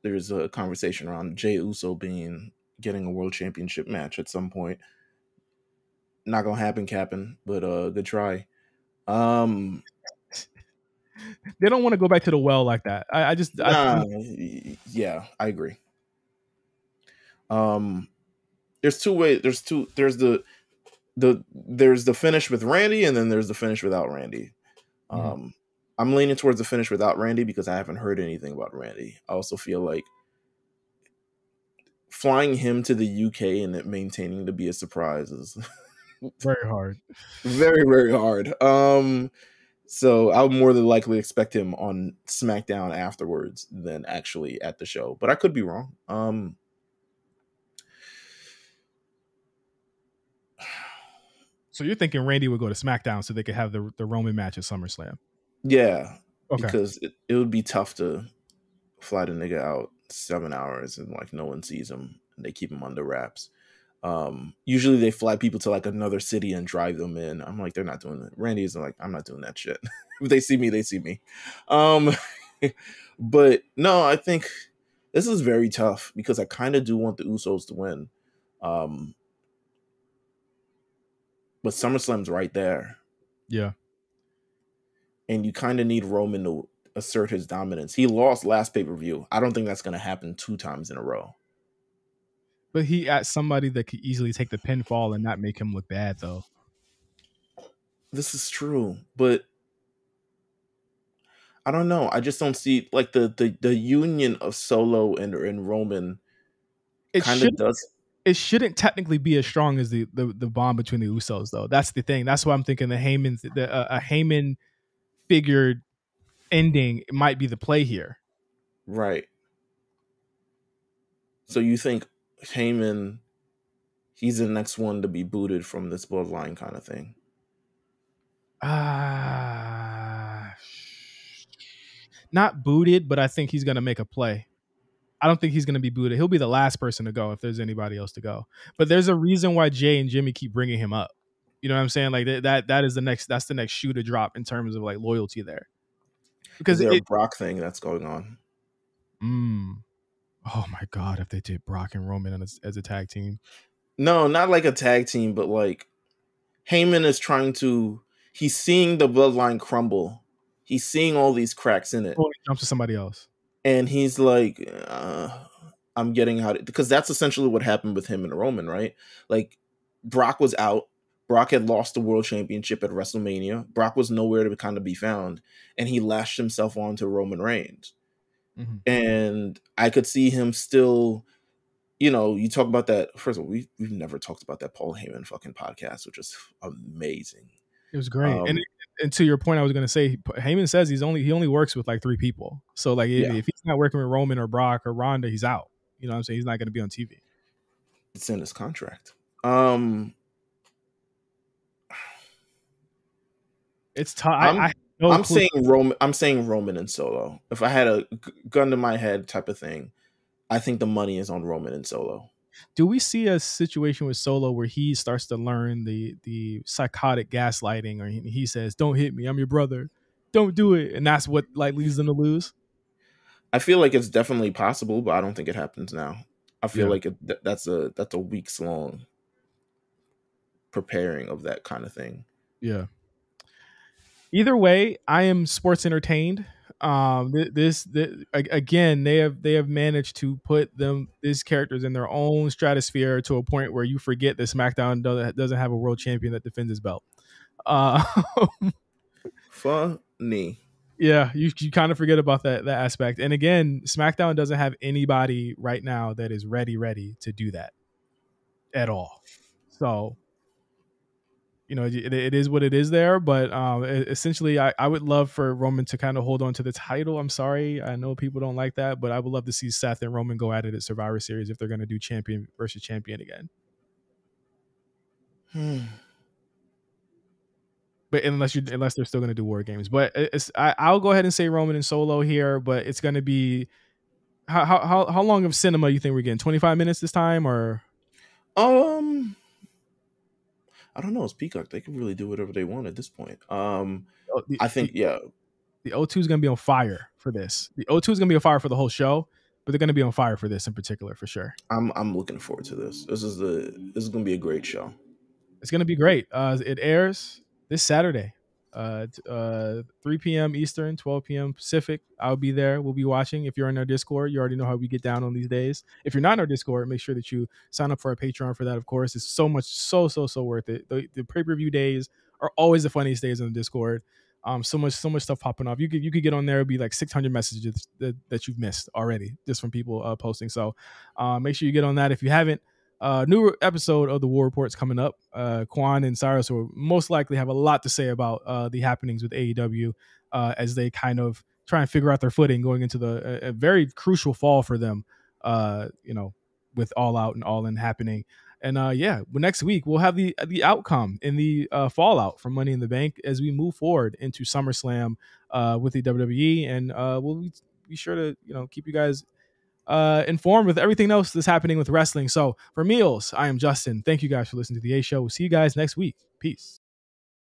B: there's a conversation around Jey Uso getting a world championship match at some point. Not gonna happen, Captain, but good try.
A: They don't want to go back to the well like that.
B: Yeah, I agree. There's two ways. There's the finish with Randy, and then there's the finish without Randy. I'm leaning towards the finish without Randy because I haven't heard anything about Randy. I also feel like flying him to the UK and it maintaining to be a surprise is
A: very hard.
B: Very, very hard. So I would more than likely expect him on SmackDown afterwards than actually at the show. But I could be wrong.
A: So you're thinking Randy would go to SmackDown so they could have the Roman match at SummerSlam?
B: Yeah,
A: Okay.
B: because it would be tough to fly the nigga out 7 hours and like no one sees him and they keep him under wraps. Usually they fly people to like another city and drive them in. I'm like, they're not doing that. Randy is like, I'm not doing that shit. If they see me, they see me. Um, but no, I think this is very tough because I kind of do want the Usos to win. Um, but SummerSlam's right there.
A: Yeah.
B: And you kind of need Roman to assert his dominance. He lost last pay-per-view. I don't think that's going to happen 2 times in a row.
A: But he at somebody that could easily take the pinfall and not make him look bad, though.
B: This is true, but I don't know. I just don't see like the union of Solo and Roman
A: It
B: kind of
A: should
B: does.
A: it shouldn't technically be as strong as the bond between the Usos, though. That's the thing. That's why I'm thinking a Heyman figured ending might be the play here.
B: Right. So you think Heyman, he's the next one to be booted from this bloodline kind of thing?
A: Not booted, but I think he's going to make a play. I don't think he's going to be booted. He'll be the last person to go if there's anybody else to go. But there's a reason why Jay and Jimmy keep bringing him up. You know what I'm saying? Like that is that's the next shoe to drop in terms of like loyalty there. Because
B: Is there a Brock thing that's going on?
A: Oh my God, if they did Brock and Roman as a tag team.
B: No, not like a tag team, but like Heyman is he's seeing the bloodline crumble. He's seeing all these cracks in it.
A: Oh, he jumps to somebody else.
B: And he's like, I'm getting out. Because that's essentially what happened with him and Roman, right? Like, Brock was out. Brock had lost the world championship at WrestleMania. Brock was nowhere to kind of be found. And he lashed himself onto Roman Reigns. Mm-hmm. And I could see him still, you talk about that. First of all, we've never talked about that Paul Heyman fucking podcast, which is amazing.
A: It was great. And to your point, I was going to say, Heyman says he only works with like 3 people. So like if he's not working with Roman or Brock or Ronda, he's out. You know what I'm saying? He's not going to be on TV.
B: It's in his contract.
A: It's tough.
B: I'm saying Roman. I'm saying Roman and Solo. If I had a gun to my head type of thing, I think the money is on Roman and Solo.
A: Do we see a situation with Solo where he starts to learn the psychotic gaslighting, or he says, "Don't hit me, I'm your brother, don't do it," and that's what like leads them to lose?
B: I feel like it's definitely possible, but I don't think it happens now. I feel like that's a weeks long preparing of that kind of thing.
A: Yeah. Either way, I am sports entertained. Again, they have managed to put these characters in their own stratosphere to a point where you forget that SmackDown doesn't have a world champion that defends his belt.
B: Funny.
A: Yeah, you kind of forget about that aspect. And again, SmackDown doesn't have anybody right now that is ready to do that at all. So, it is what it is there. But essentially, I would love for Roman to kind of hold on to the title. I'm sorry. I know people don't like that, but I would love to see Seth and Roman go at it at Survivor Series if they're going to do champion versus champion again. But unless they're still going to do War Games. But I'll go ahead and say Roman and Solo here, but it's going to be how long of cinema you think we're getting? 25 minutes this time, or
B: I don't know. It's Peacock. They can really do whatever they want at this point. I think the
A: O2 is going to be on fire for this. The O2 is going to be on fire for the whole show, but they're going to be on fire for this in particular for sure.
B: I'm looking forward to this. This is going to be a great show.
A: It's going to be great. It airs this Saturday, 3 p.m. Eastern, 12 p.m. Pacific. I'll be there. We'll be watching. If you're in our Discord, you already know how we get down on these days. If you're not in our Discord, make sure that you sign up for our Patreon for that, of course. It's so much, so worth it. The pay-per-view days are always the funniest days on the Discord. So much stuff popping off. You could get on there. It'd be like 600 messages that you've missed already just from people posting. So make sure you get on that. If you haven't, new episode of the War Report's coming up. Quan and Cyrus will most likely have a lot to say about the happenings with AEW as they kind of try and figure out their footing going into a very crucial fall for them, with All Out and All In happening. And yeah, well, next week we'll have the outcome in the fallout from Money in the Bank as we move forward into SummerSlam with the WWE, and we'll be sure to keep you guys informed with everything else that's happening with wrestling. So for Meelz, I am Justin. Thank you guys for listening to the A Show. We'll see you guys next week. Peace.